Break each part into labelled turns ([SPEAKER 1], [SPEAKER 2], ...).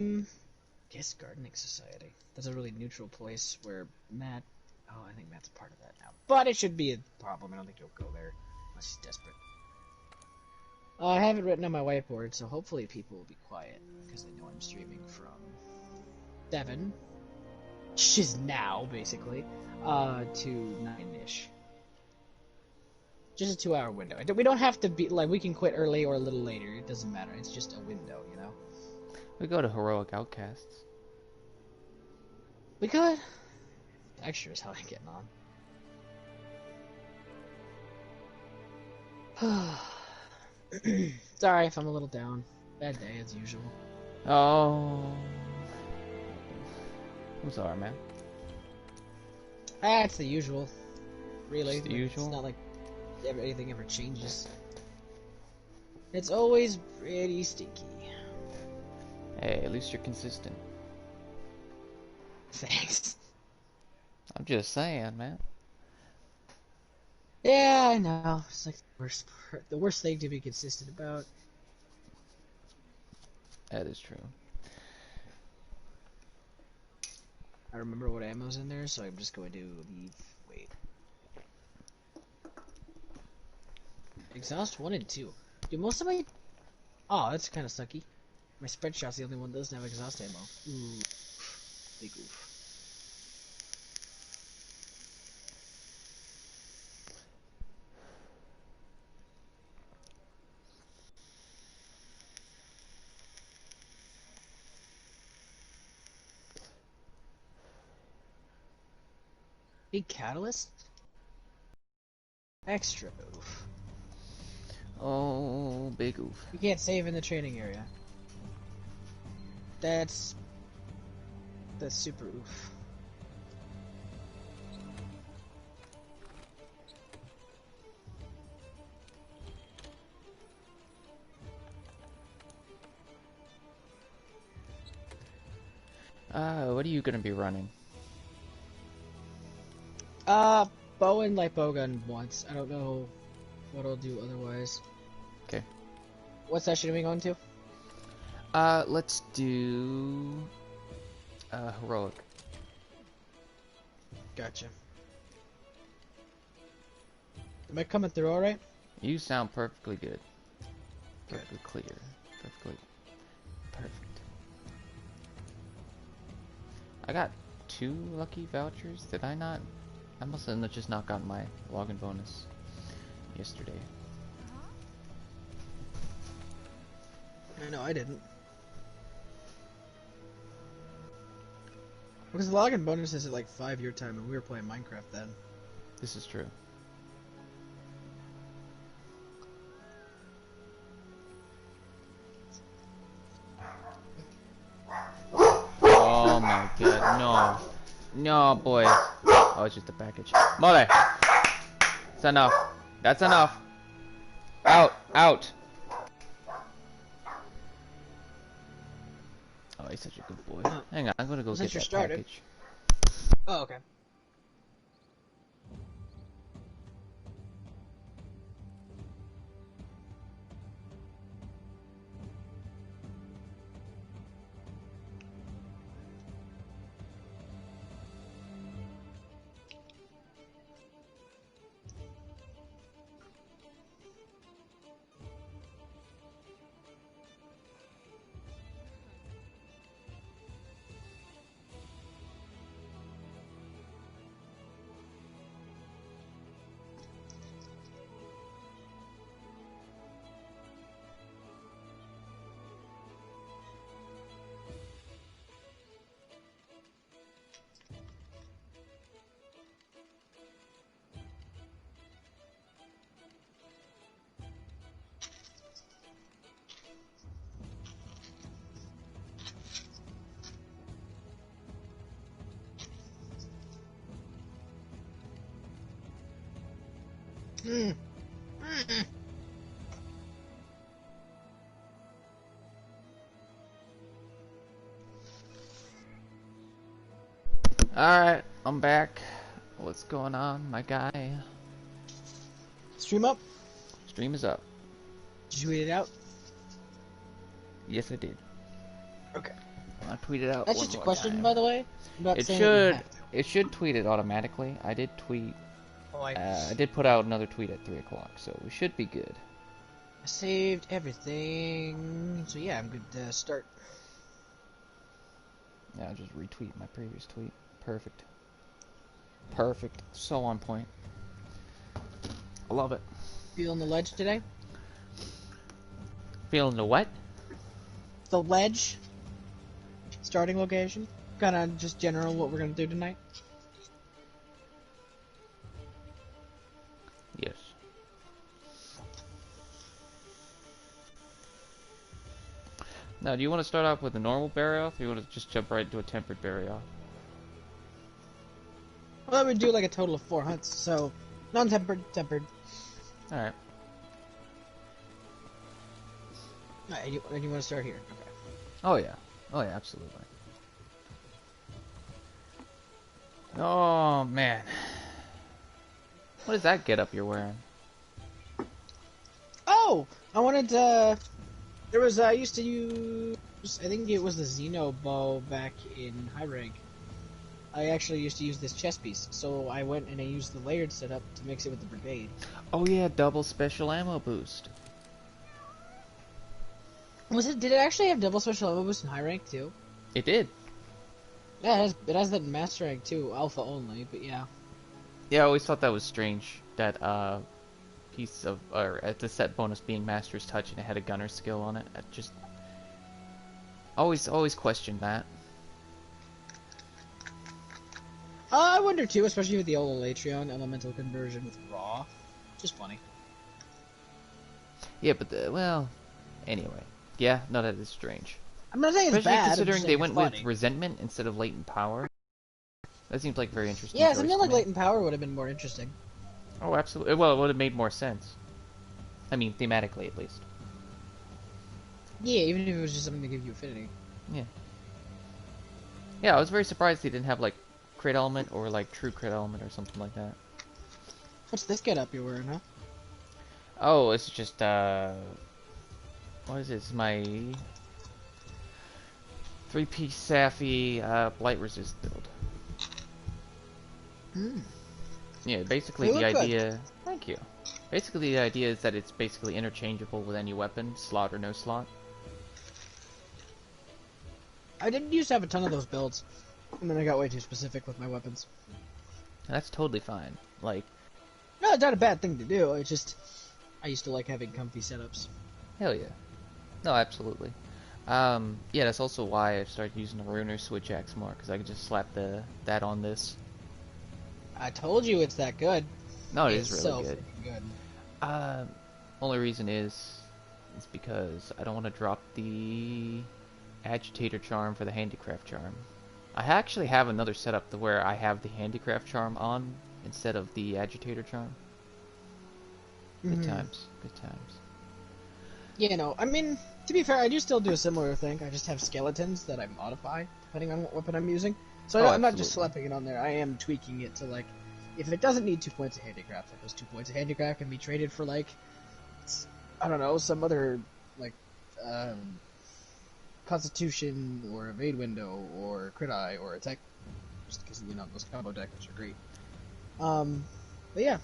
[SPEAKER 1] Guess Gardening Society. That's a really neutral place where Matt. Oh, I think Matt's a part of that now. But it should be a problem. I don't think he'll go there unless he's desperate. I have it written on my whiteboard, so hopefully people will be quiet because they know I'm streaming from 7, which is now basically, to 9-ish. Just a 2-hour window. We don't have to be like we can quit early or a little later. It doesn't matter. It's just a window, you know.
[SPEAKER 2] We go to Heroic Outcasts.
[SPEAKER 1] We could. Extras, how are you getting on? Sorry if I'm a little down. Bad day as usual.
[SPEAKER 2] Oh, I'm sorry, man.
[SPEAKER 1] It's the usual. Really,
[SPEAKER 2] It's the usual.
[SPEAKER 1] It's not like anything ever changes. It's always pretty stinky.
[SPEAKER 2] Hey, at least you're consistent.
[SPEAKER 1] Thanks.
[SPEAKER 2] I'm just saying, man.
[SPEAKER 1] Yeah, I know. It's like the worst thing to be consistent about.
[SPEAKER 2] That is true.
[SPEAKER 1] I remember what ammo's in there, so I'm just going to leave. Wait. Exhaust 1 and 2. Do most of my... Oh, that's kind of sucky. My spread shot's the only one that doesn't have exhaust ammo. Ooh. Big oof. Big catalyst? Extra oof.
[SPEAKER 2] Oh, big oof.
[SPEAKER 1] You can't save in the training area. That's super oof.
[SPEAKER 2] What are you gonna be running?
[SPEAKER 1] Bow and light bow gun once. I don't know what I'll do otherwise.
[SPEAKER 2] Okay.
[SPEAKER 1] What session are we going to?
[SPEAKER 2] Let's do Heroic.
[SPEAKER 1] Gotcha. Am I coming through alright?
[SPEAKER 2] You sound perfectly good.
[SPEAKER 1] Good.
[SPEAKER 2] Perfectly clear. Perfectly perfect. I got 2 lucky vouchers. Did I not? I must have just not gotten my login bonus yesterday.
[SPEAKER 1] No, I didn't. Because the login bonus is at like 5 your time, and we were playing Minecraft then.
[SPEAKER 2] This is true. Oh my god, no. No, boy. Oh, it's just a package. Mother! That's enough. That's enough. Out! Out! Oh, he's such a good boy. Hang on, I'm gonna go get that package.
[SPEAKER 1] Oh, okay.
[SPEAKER 2] Alright, I'm back. What's going on, my guy?
[SPEAKER 1] Stream up?
[SPEAKER 2] Stream is up.
[SPEAKER 1] Did you tweet it out?
[SPEAKER 2] Yes, I did.
[SPEAKER 1] Okay.
[SPEAKER 2] tweet it out
[SPEAKER 1] That's
[SPEAKER 2] one
[SPEAKER 1] just a
[SPEAKER 2] more
[SPEAKER 1] question,
[SPEAKER 2] time.
[SPEAKER 1] by the way. I'm not
[SPEAKER 2] It
[SPEAKER 1] saying that you
[SPEAKER 2] should.
[SPEAKER 1] have to.
[SPEAKER 2] It should tweet it automatically. I did tweet.
[SPEAKER 1] Oh,
[SPEAKER 2] I did put out another tweet at 3 o'clock, so we should be good.
[SPEAKER 1] I saved everything. So yeah, I'm good to start.
[SPEAKER 2] Yeah, I'll just retweet my previous tweet. Perfect. Perfect. So on point. I love it.
[SPEAKER 1] Feeling the ledge today?
[SPEAKER 2] Feeling the what?
[SPEAKER 1] The ledge. Starting location. Kind of just general what we're gonna do tonight.
[SPEAKER 2] Yes. Now, do you want to start off with a normal Barioth, or you want to just jump right into a tempered Barioth?
[SPEAKER 1] Well, we do like a total of 4 hunts, so non-tempered, tempered.
[SPEAKER 2] Alright.
[SPEAKER 1] Alright, and you want to start here? Okay.
[SPEAKER 2] Oh yeah. Oh yeah, absolutely. Oh man. What is that getup you're wearing?
[SPEAKER 1] Oh! I wanted to... There was, I used to use... I think it was the Xeno bow back in high rank. I actually used to use this chest piece, so I went and I used the layered setup to mix it with the brigade.
[SPEAKER 2] Oh yeah, double special ammo boost.
[SPEAKER 1] Did it actually have double special ammo boost in high rank too?
[SPEAKER 2] It did.
[SPEAKER 1] Yeah, it has that in master rank too, alpha only, but yeah.
[SPEAKER 2] Yeah, I always thought that was strange, that piece of, or the set bonus being Master's Touch and it had a gunner skill on it. I just always questioned that.
[SPEAKER 1] I wonder too, especially with the old Elatrion elemental conversion with raw. Just funny.
[SPEAKER 2] Yeah, but well, anyway. Yeah, no, that is strange.
[SPEAKER 1] I'm not saying it's
[SPEAKER 2] Especially
[SPEAKER 1] bad.
[SPEAKER 2] considering they went with
[SPEAKER 1] funny.
[SPEAKER 2] resentment instead of latent power. That seems like a very interesting.
[SPEAKER 1] Yeah,
[SPEAKER 2] choice
[SPEAKER 1] something
[SPEAKER 2] to
[SPEAKER 1] like
[SPEAKER 2] me.
[SPEAKER 1] latent power would have been more interesting.
[SPEAKER 2] Oh, absolutely. Well, it would have made more sense. I mean, thematically at least.
[SPEAKER 1] Yeah, even if it was just something to give you affinity.
[SPEAKER 2] Yeah. Yeah, I was very surprised they didn't have like crit element or like true crit element or something like that.
[SPEAKER 1] What's this get up you're wearing, huh?
[SPEAKER 2] Oh, it's just what is it? It's my 3-piece Safi blight resist build. Yeah, basically
[SPEAKER 1] You
[SPEAKER 2] the
[SPEAKER 1] look good.
[SPEAKER 2] idea. Thank you. Basically, the idea is that it's basically interchangeable with any weapon, slot or no slot.
[SPEAKER 1] I didn't used to have a ton of those builds, and then I got way too specific with my weapons.
[SPEAKER 2] And that's totally fine. Like,
[SPEAKER 1] No, it's not a bad thing to do. It's just I used to like having comfy setups.
[SPEAKER 2] hell yeah. No, absolutely. Yeah, that's also why I started using the Runer Switch Axe more, because I could just slap that on this.
[SPEAKER 1] I told you it's that good.
[SPEAKER 2] No, it
[SPEAKER 1] It's
[SPEAKER 2] is
[SPEAKER 1] so
[SPEAKER 2] really good.
[SPEAKER 1] freaking good.
[SPEAKER 2] Only reason is because I don't want to drop the Agitator Charm for the Handicraft Charm. I actually have another setup to where I have the Handicraft Charm on instead of the Agitator Charm. Good times. Good times.
[SPEAKER 1] Yeah, no, I mean, to be fair, I do still do a similar thing. I just have skeletons that I modify depending on what weapon I'm using. So I'm not just slapping it on there. I am tweaking it to, like, if it doesn't need 2 points of handicraft, like those 2 points of handicraft can be traded for, like, I don't know, some other, like, Constitution or Evade Window or Crit Eye or Attack, just because, you know, those combo decks are great. But yeah.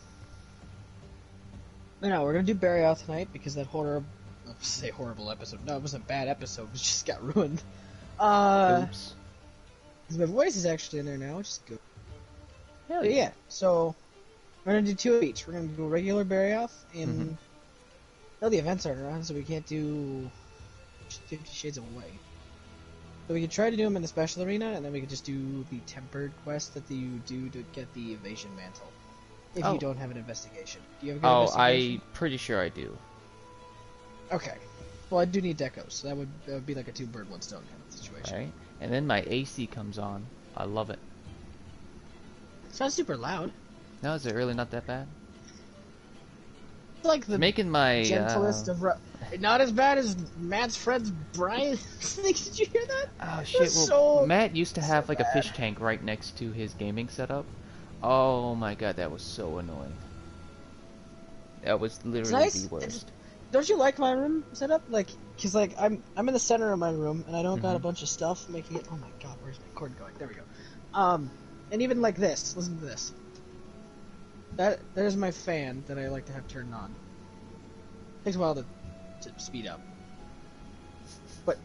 [SPEAKER 1] No, we're gonna do Barioth tonight because that horrible episode. No, it wasn't a bad episode. It just got ruined.
[SPEAKER 2] Oops.
[SPEAKER 1] My voice is actually in there now, which is good.
[SPEAKER 2] Hell
[SPEAKER 1] But yeah, so we're gonna do 2 of each. We're gonna do a regular Barioth and no, the events aren't around, so we can't do 50 Shades of Away. So we could try to do them in the special arena, and then we could just do the tempered quest that you do to get the evasion mantle. If you don't have an investigation. Do you have a good investigation?
[SPEAKER 2] I'm pretty sure I do.
[SPEAKER 1] Okay. Well, I do need decos, so that would be like a 2-bird, 1 stone kind of situation.
[SPEAKER 2] Right? And then my AC comes on. I love it.
[SPEAKER 1] It's not super loud.
[SPEAKER 2] No, is it really not that bad?
[SPEAKER 1] It's like the
[SPEAKER 2] Making my
[SPEAKER 1] gentlest of... Not as bad as Matt's friend's Brian. Did you hear that?
[SPEAKER 2] Oh shit! Well, Matt used to have like a fish tank right next to his gaming setup. Oh my god, that was so annoying. That was literally the worst.
[SPEAKER 1] don't you like my room setup? Like, cause like I'm in the center of my room and I don't got a bunch of stuff making it. Oh my god, where's my cord going? There we go. And even like this. Listen to this. There's my fan that I like to have turned on. Takes a while to speed up. But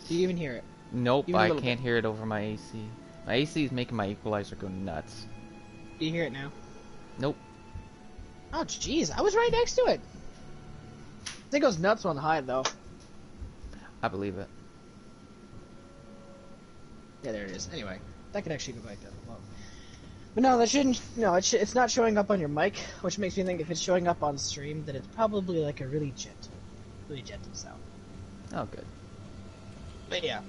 [SPEAKER 1] do you even hear it?
[SPEAKER 2] Nope,
[SPEAKER 1] Even a
[SPEAKER 2] I
[SPEAKER 1] little
[SPEAKER 2] can't
[SPEAKER 1] bit.
[SPEAKER 2] hear it over my AC. My AC is making my equalizer go nuts.
[SPEAKER 1] Do you hear it now?
[SPEAKER 2] Nope.
[SPEAKER 1] Oh jeez, I was right next to it. I think it goes nuts on high though.
[SPEAKER 2] I believe it.
[SPEAKER 1] Yeah, there it is. Anyway, that could actually go back down low. But no, that shouldn't. No, it's not showing up on your mic, which makes me think if it's showing up on stream, that it's probably like a really gentle sound.
[SPEAKER 2] Oh, good.
[SPEAKER 1] But yeah.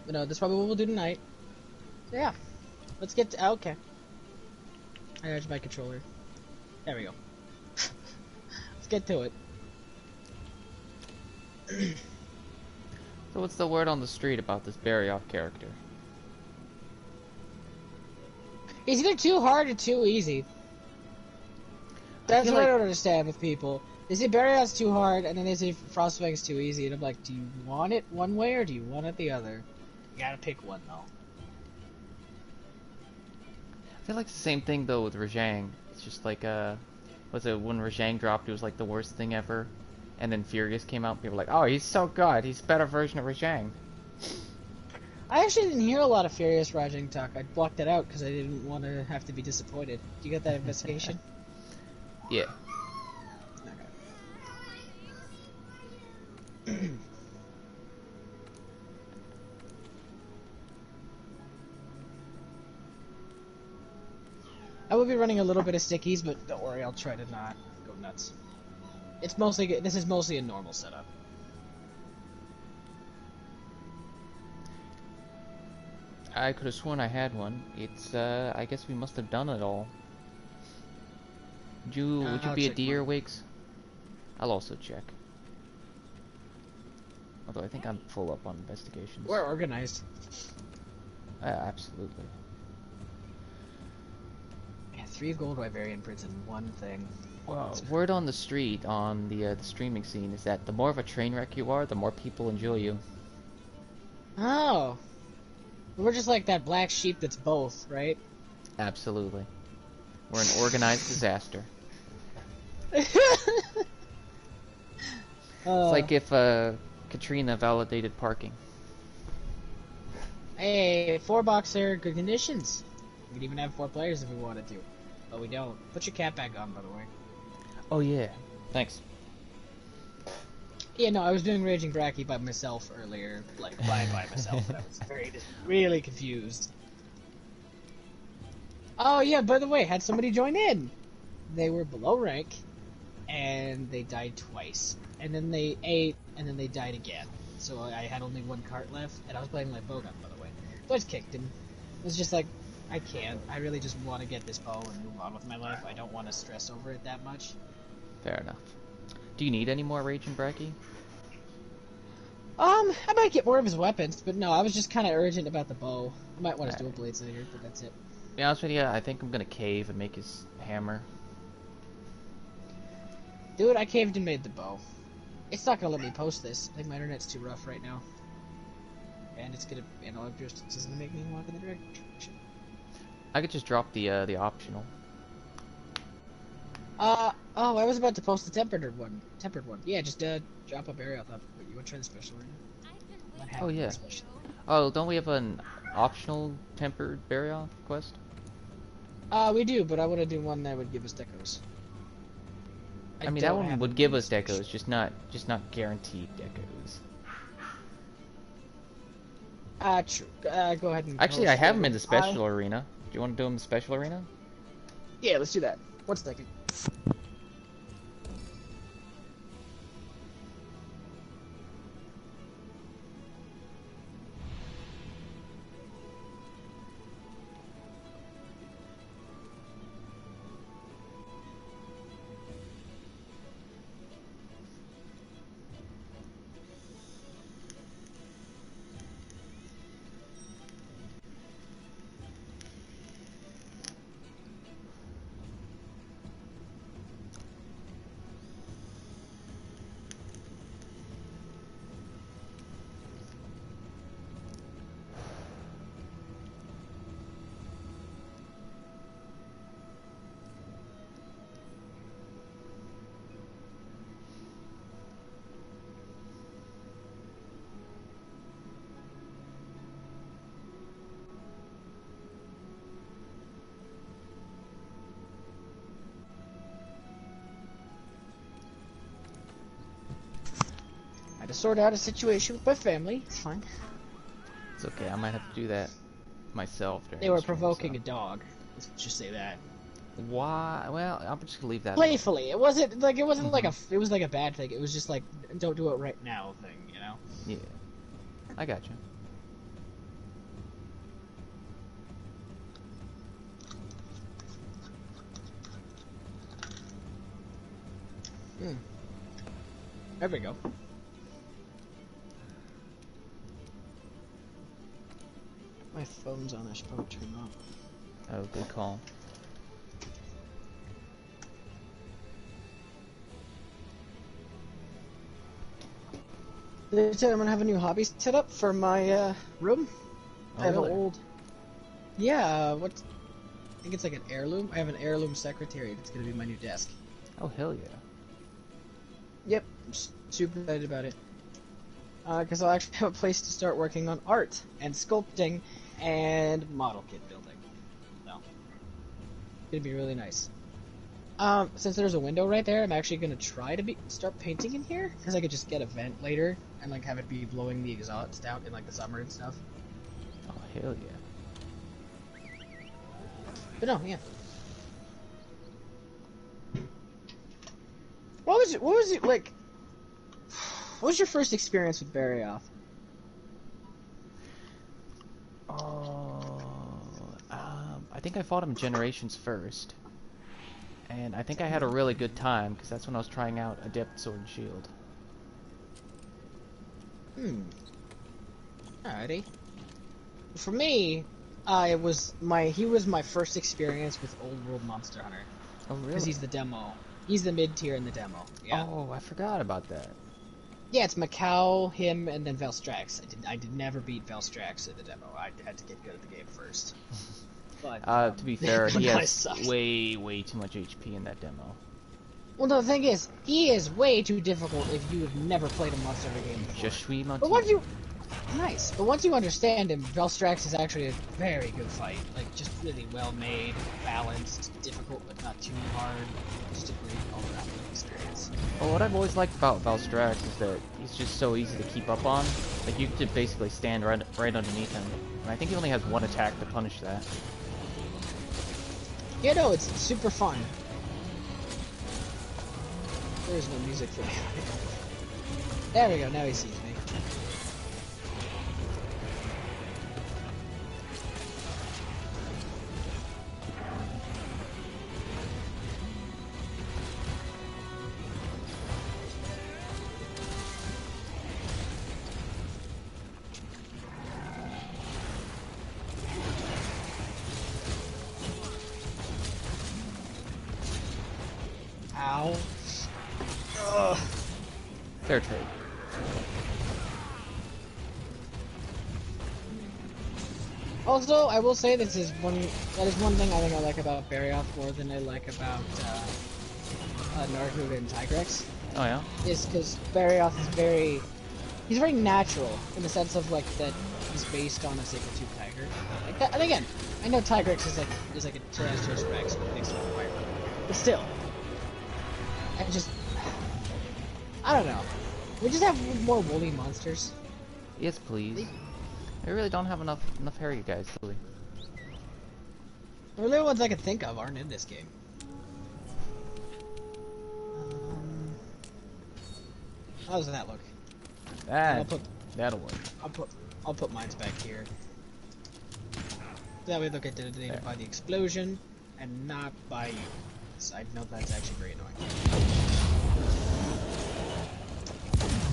[SPEAKER 1] But no, that's probably what we'll do tonight. So yeah, let's get to. Okay. I heard my controller. There we go. Let's get to it.
[SPEAKER 2] So what's the word on the street about this Barioth character?
[SPEAKER 1] He's either too hard or too easy. That's what I don't understand with people. They say Barioth's too hard, and then they say Frostfang's too easy, and I'm like, do you want it one way or do you want it the other? You gotta pick one, though.
[SPEAKER 2] I feel like it's the same thing though with Rajang. It's just like was it when Rajang dropped? It was like the worst thing ever, and then Furious came out. And people were like, oh, he's so good. He's a better version of Rajang.
[SPEAKER 1] I actually didn't hear a lot of Furious Rajang talk. I blocked it out because I didn't want to have to be disappointed. Do you get that investigation?
[SPEAKER 2] Yeah.
[SPEAKER 1] Okay. I will be running a little bit of stickies, but don't worry, I'll try to not go nuts. This is mostly a normal setup.
[SPEAKER 2] I could have sworn I had one. It's I guess we must have done it all. Would you
[SPEAKER 1] I'll
[SPEAKER 2] be a
[SPEAKER 1] check
[SPEAKER 2] deer,
[SPEAKER 1] mine.
[SPEAKER 2] Wakes? I'll also check. Although I think I'm full up on investigations.
[SPEAKER 1] We're organized.
[SPEAKER 2] Absolutely.
[SPEAKER 1] Yeah, 3 gold Wyverian prints in one thing.
[SPEAKER 2] Well, word on the street on the streaming scene is that the more of a train wreck you are, the more people enjoy you.
[SPEAKER 1] Oh. We're just like that black sheep that's both, right?
[SPEAKER 2] Absolutely. We're an organized disaster. It's like if Katrina validated parking.
[SPEAKER 1] Hey, 4-boxer, good conditions. We could even have 4 players if we wanted to. But we don't. Put your cap back on, by the way.
[SPEAKER 2] Oh yeah. Thanks.
[SPEAKER 1] Yeah, no, I was doing Raging Bracky by myself earlier. Like, by myself. And I was really confused. Oh yeah, by the way, had somebody join in. They were below rank, and they died twice. And then they ate, and then they died again. So I had only 1 cart left, and I was playing my bow gun, by the way. So I just kicked him. It was just like, I can't. I really just want to get this bow and move on with my life. I don't want to stress over it that much.
[SPEAKER 2] Fair enough. Do you need any more Raging Bracky?
[SPEAKER 1] I might get more of his weapons, but no, I was just kind of urgent about the bow. I might want his dual blades later, but that's it.
[SPEAKER 2] To be honest with you, I think I'm gonna cave and make his hammer.
[SPEAKER 1] Dude, I caved and made the bow. It's not gonna let me post this. I think my internet's too rough right now. And it's gonna, analog distance is gonna make me walk in the direction.
[SPEAKER 2] I could just drop the optional.
[SPEAKER 1] Oh, I was about to post the tempered one. Yeah, just drop a Barioth up. You want to try the special one?
[SPEAKER 2] Oh yeah. Oh, don't we have an optional tempered Barioth quest?
[SPEAKER 1] We do, but I want to do one that would give us decos.
[SPEAKER 2] I mean, that one would give us decos, just not guaranteed decos.
[SPEAKER 1] True. Go ahead and.
[SPEAKER 2] Actually, I have them in the special arena. Do you want to do them in the special arena?
[SPEAKER 1] Yeah, let's do that. 1 second. sort out a situation with my family. It's fine.
[SPEAKER 2] It's okay. I might have to do that myself.
[SPEAKER 1] They were provoking a dog. Let's just say that.
[SPEAKER 2] Why? Well, I'm just gonna leave that.
[SPEAKER 1] Playfully. It wasn't like it was like a bad thing. It was just like don't do it right now thing, you know?
[SPEAKER 2] Yeah. I got you.
[SPEAKER 1] There we go. My phone's on. I should probably turn it off.
[SPEAKER 2] Oh, good call.
[SPEAKER 1] They said I'm gonna have a new hobby set up for my room.
[SPEAKER 2] Oh,
[SPEAKER 1] I have
[SPEAKER 2] really?
[SPEAKER 1] an old. Yeah, what? I think it's like an heirloom. I have an heirloom secretary. That's gonna be my new desk.
[SPEAKER 2] Oh, hell yeah.
[SPEAKER 1] Yep, I'm super excited about it. Because I'll actually have a place to start working on art and sculpting and model kit building. So, it'd be really nice. Since there's a window right there, I'm actually gonna try to start painting in here because I could just get a vent later and like have it be blowing the exhaust out in like the summer and stuff.
[SPEAKER 2] Oh, hell yeah.
[SPEAKER 1] But no, yeah. What was it like? What was your first experience with Barioth?
[SPEAKER 2] Oh, I think I fought him Generations first. And I think I had a really good time, because that's when I was trying out Adept Sword and Shield.
[SPEAKER 1] Alrighty. For me, he was my first experience with Old World Monster Hunter.
[SPEAKER 2] Oh, really?
[SPEAKER 1] Because he's the demo. He's the mid-tier in the demo. Yeah.
[SPEAKER 2] Oh, I forgot about that.
[SPEAKER 1] Yeah, it's Macau, him, and then Velstrax. I did never beat Velstrax in the demo. I had to get good at the game first. But
[SPEAKER 2] to be fair, he has
[SPEAKER 1] sucks.
[SPEAKER 2] way too much HP in that demo.
[SPEAKER 1] Well, no, the thing is, he is way too difficult if you have never played a Monster Hunter game before.
[SPEAKER 2] Just suis
[SPEAKER 1] But once you... Nice. But once you understand him, Velstrax is actually a very good fight. Like, just really well made, balanced, difficult but not too hard. Just a great all-around experience.
[SPEAKER 2] Well, what I've always liked about Velstrax is that he's just so easy to keep up on. Like, you could basically stand right underneath him. And I think he only has one attack to punish that.
[SPEAKER 1] Yeah, no, it's super fun. There's no music for me. There we go, now he sees me. Ow. Ugh.
[SPEAKER 2] Fair trade.
[SPEAKER 1] Also, I will say that is one thing I think I like about Barioth more than I like about Narhood and Tigrex.
[SPEAKER 2] Oh yeah?
[SPEAKER 1] Is because Barioth is he's very natural in the sense of like that he's based on a saber-tooth tiger. Like that, and again, I know Tigrex is like a Terrestrial Rex with mixed with fire, but still, I don't know. We just have more woolly monsters.
[SPEAKER 2] Yes, please. I really don't have enough hairy guys, do we?
[SPEAKER 1] The only ones I can think of aren't in this game. How does that look?
[SPEAKER 2] That'll work.
[SPEAKER 1] I'll put mine back here. That way they'll get detonated by the explosion and not by you. So I know that's actually very annoying.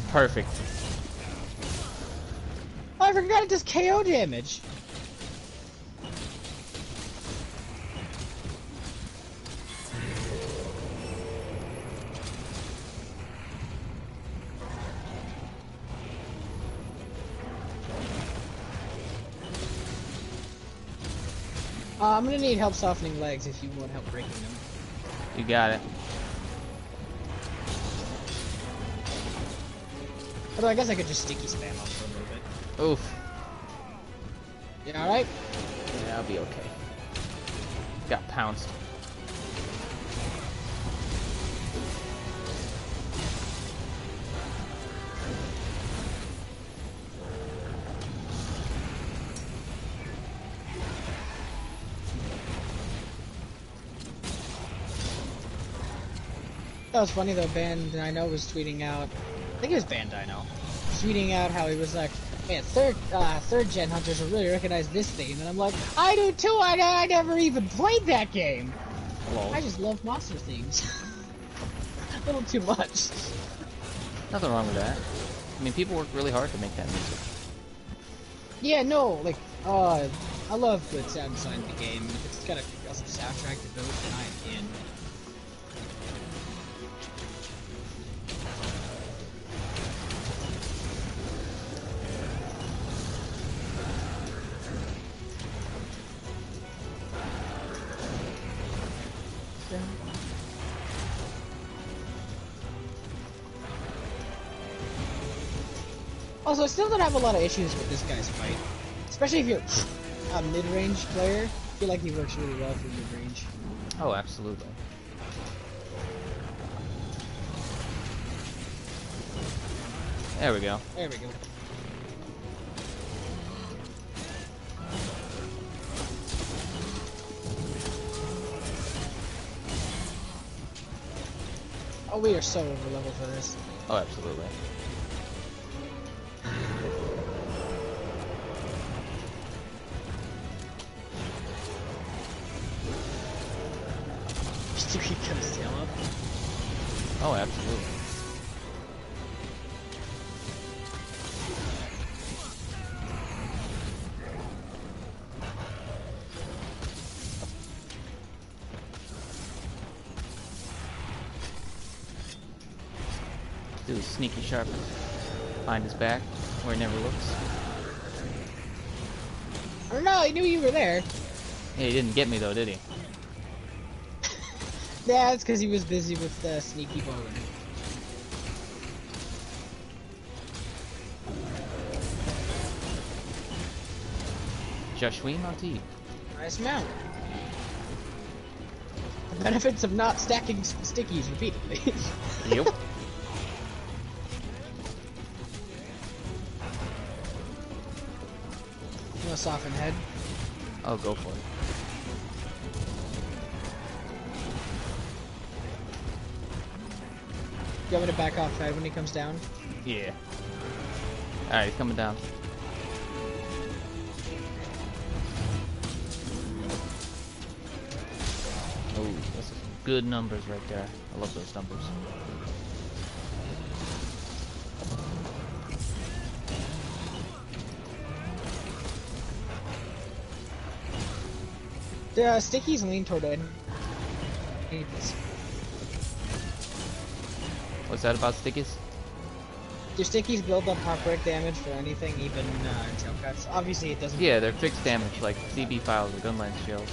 [SPEAKER 2] Perfect.
[SPEAKER 1] Oh, I forgot it does KO damage. I'm gonna need help softening legs if you want help breaking them.
[SPEAKER 2] You got it.
[SPEAKER 1] Although I guess I could just sticky spam up for a little bit.
[SPEAKER 2] Oof.
[SPEAKER 1] You alright?
[SPEAKER 2] Yeah, I'll be okay. Got pounced.
[SPEAKER 1] That was funny though. Bandino was tweeting out. I think it was Bandino. Tweeting out how he was like, "Man, third gen hunters will really recognize this theme," and I'm like, "I do too. I never even played that game.
[SPEAKER 2] Lol.
[SPEAKER 1] I just love monster themes. A little too much."
[SPEAKER 2] Nothing wrong with that. I mean, people work really hard to make that music.
[SPEAKER 1] Yeah, no, like, I love good sound design in the game. If it's got a awesome soundtrack to boot, then I am in. Also, I still don't have a lot of issues with this guy's fight. Especially if you're a mid-range player. I feel like he works really well for mid-range.
[SPEAKER 2] Oh, absolutely. There we go.
[SPEAKER 1] There we go. Oh, we are so over level for this.
[SPEAKER 2] Oh, absolutely.
[SPEAKER 1] Do he cut his tail up?
[SPEAKER 2] Oh, absolutely. Do a sneaky sharpen. Find his back, where he never looks.
[SPEAKER 1] I don't know, he knew you were there.
[SPEAKER 2] Yeah, he didn't get me though, did he?
[SPEAKER 1] Yeah, it's because he was busy with the sneaky bowling.
[SPEAKER 2] Joshua Monty.
[SPEAKER 1] Nice mount. The benefits of not stacking stickies repeatedly.
[SPEAKER 2] Yep.
[SPEAKER 1] You want to soften head?
[SPEAKER 2] Oh, go for it.
[SPEAKER 1] You want me to back off head when he comes down?
[SPEAKER 2] Yeah. Alright, he's coming down. Oh, that's some good numbers right there. I love those numbers.
[SPEAKER 1] The stickies lean toward it.
[SPEAKER 2] What's that about stickies?
[SPEAKER 1] Do stickies build up heartbreak damage for anything, even tail cuts? Obviously, it doesn't.
[SPEAKER 2] Yeah, they're fixed damage, like CB files or gunline shells.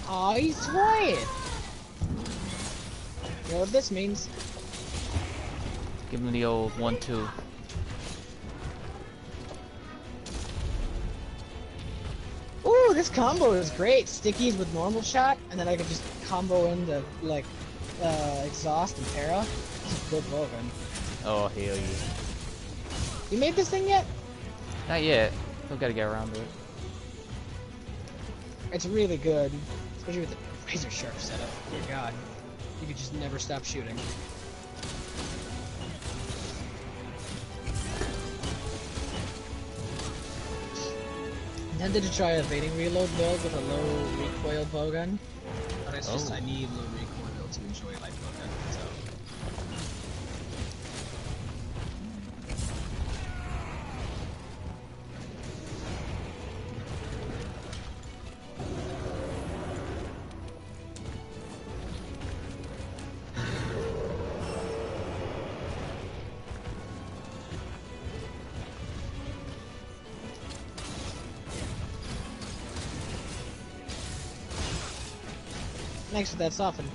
[SPEAKER 1] Aw, he's quiet! You know what this means?
[SPEAKER 2] Give him the old 1-2.
[SPEAKER 1] Ooh, this combo is great! Stickies with normal shot, and then I can just combo into, like, exhaust and para. This is good bowgun.
[SPEAKER 2] Oh, hell yeah.
[SPEAKER 1] You made this thing yet?
[SPEAKER 2] Not yet. Still gotta get around to it.
[SPEAKER 1] It's really good. Especially with the razor sharp setup. Dear God. You could just never stop shooting. Intended to try a evading reload build with a low recoil bowgun, but it's just I need low recoil to enjoy light bowgun, so. Thanks for that soften.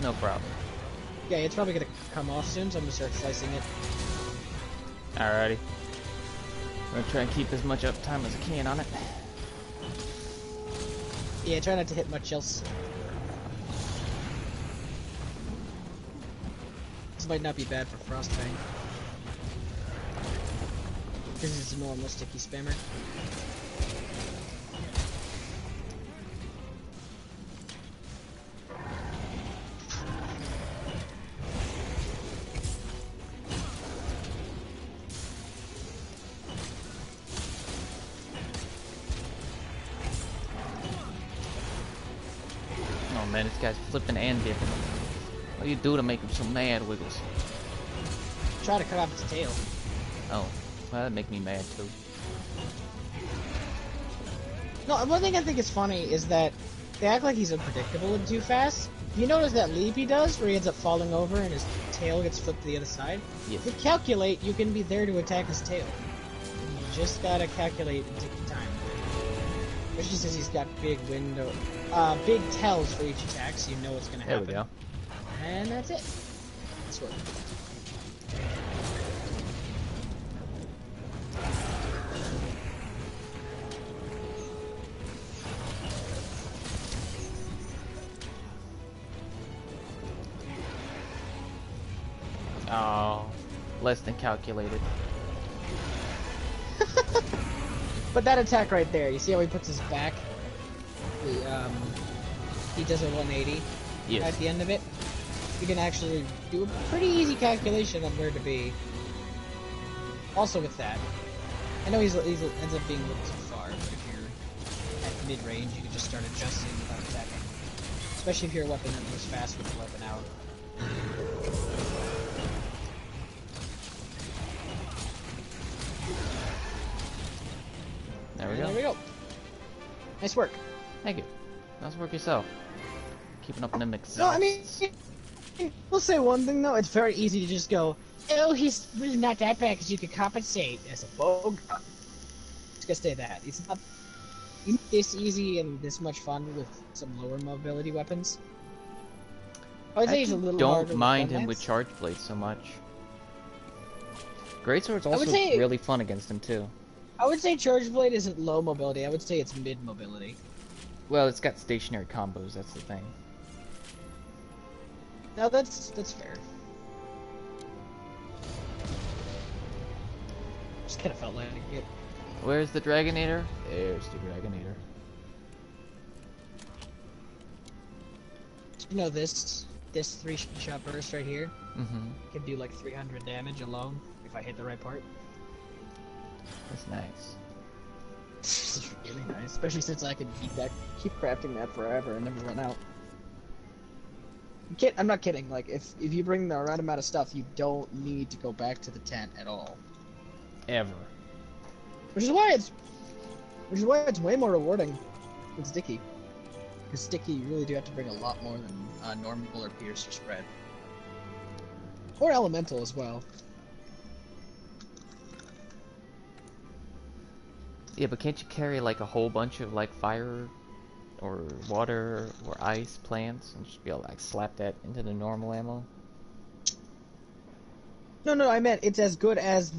[SPEAKER 2] No problem.
[SPEAKER 1] Yeah, it's probably gonna come off soon, so I'm gonna start slicing it.
[SPEAKER 2] Alrighty. I'm gonna try and keep as much uptime as I can on it.
[SPEAKER 1] Yeah, try not to hit much else. This might not be bad for Frostfang. Because it's a normal sticky spammer.
[SPEAKER 2] Oh man, this guy's flipping and dipping. What do you do to make him so mad, Wiggles?
[SPEAKER 1] Try to cut off its tail.
[SPEAKER 2] Oh, well, that'd make me mad too.
[SPEAKER 1] No, one thing I think is funny is that they act like he's unpredictable and too fast. You notice that leap he does, where he ends up falling over and his tail gets flipped to the other side?
[SPEAKER 2] Yes.
[SPEAKER 1] If you calculate, you can be there to attack his tail. You just gotta calculate and take your time. Especially since he's got big big tells for each attack, so you know what's gonna happen.
[SPEAKER 2] There we go.
[SPEAKER 1] And that's it. That's what.
[SPEAKER 2] Oh, less than calculated.
[SPEAKER 1] But that attack right there, you see how he puts his back? He does a 180
[SPEAKER 2] Yes.
[SPEAKER 1] at the end of it. You can actually do a pretty easy calculation of where to be. Also with that, I know he ends up being a little too far, but if you're at mid-range, you can just start adjusting without attacking. Especially if you're a weapon that moves fast with the weapon out.
[SPEAKER 2] There we
[SPEAKER 1] And
[SPEAKER 2] go.
[SPEAKER 1] there we go. Nice work.
[SPEAKER 2] Thank you. Nice work yourself. Keeping up in them exhausts.
[SPEAKER 1] No, I mean, we'll say one thing though, it's very easy to just go, oh, he's really not that bad because you can compensate as a bow gun. Just gonna say that. It's not this easy and this much fun with some lower mobility weapons. I would say he's a little harder
[SPEAKER 2] don't mind
[SPEAKER 1] with
[SPEAKER 2] him with charge blades so much. Greatsword's also
[SPEAKER 1] say-
[SPEAKER 2] really fun against him too.
[SPEAKER 1] I would say Charge Blade isn't low mobility, I would say it's mid mobility.
[SPEAKER 2] Well, it's got stationary combos, that's the thing.
[SPEAKER 1] No, that's fair. Just kinda felt like it.
[SPEAKER 2] Where's the Dragonator? There's the Dragonator.
[SPEAKER 1] You know this 3-shot burst right here
[SPEAKER 2] Mm-hmm.
[SPEAKER 1] can do like 300 damage alone if I hit the right part.
[SPEAKER 2] That's nice.
[SPEAKER 1] It's really nice, especially since I can keep crafting that forever and never run out. I'm not kidding. Like if you bring the right amount of stuff, you don't need to go back to the tent at all.
[SPEAKER 2] Ever.
[SPEAKER 1] Which is why it's way more rewarding than sticky. Because sticky, you really do have to bring a lot more than normal or pierce or spread, or elemental as well.
[SPEAKER 2] Yeah, but can't you carry like a whole bunch of like fire or water or ice plants and just be able to like slap that into the normal ammo?
[SPEAKER 1] No, I meant it's as good as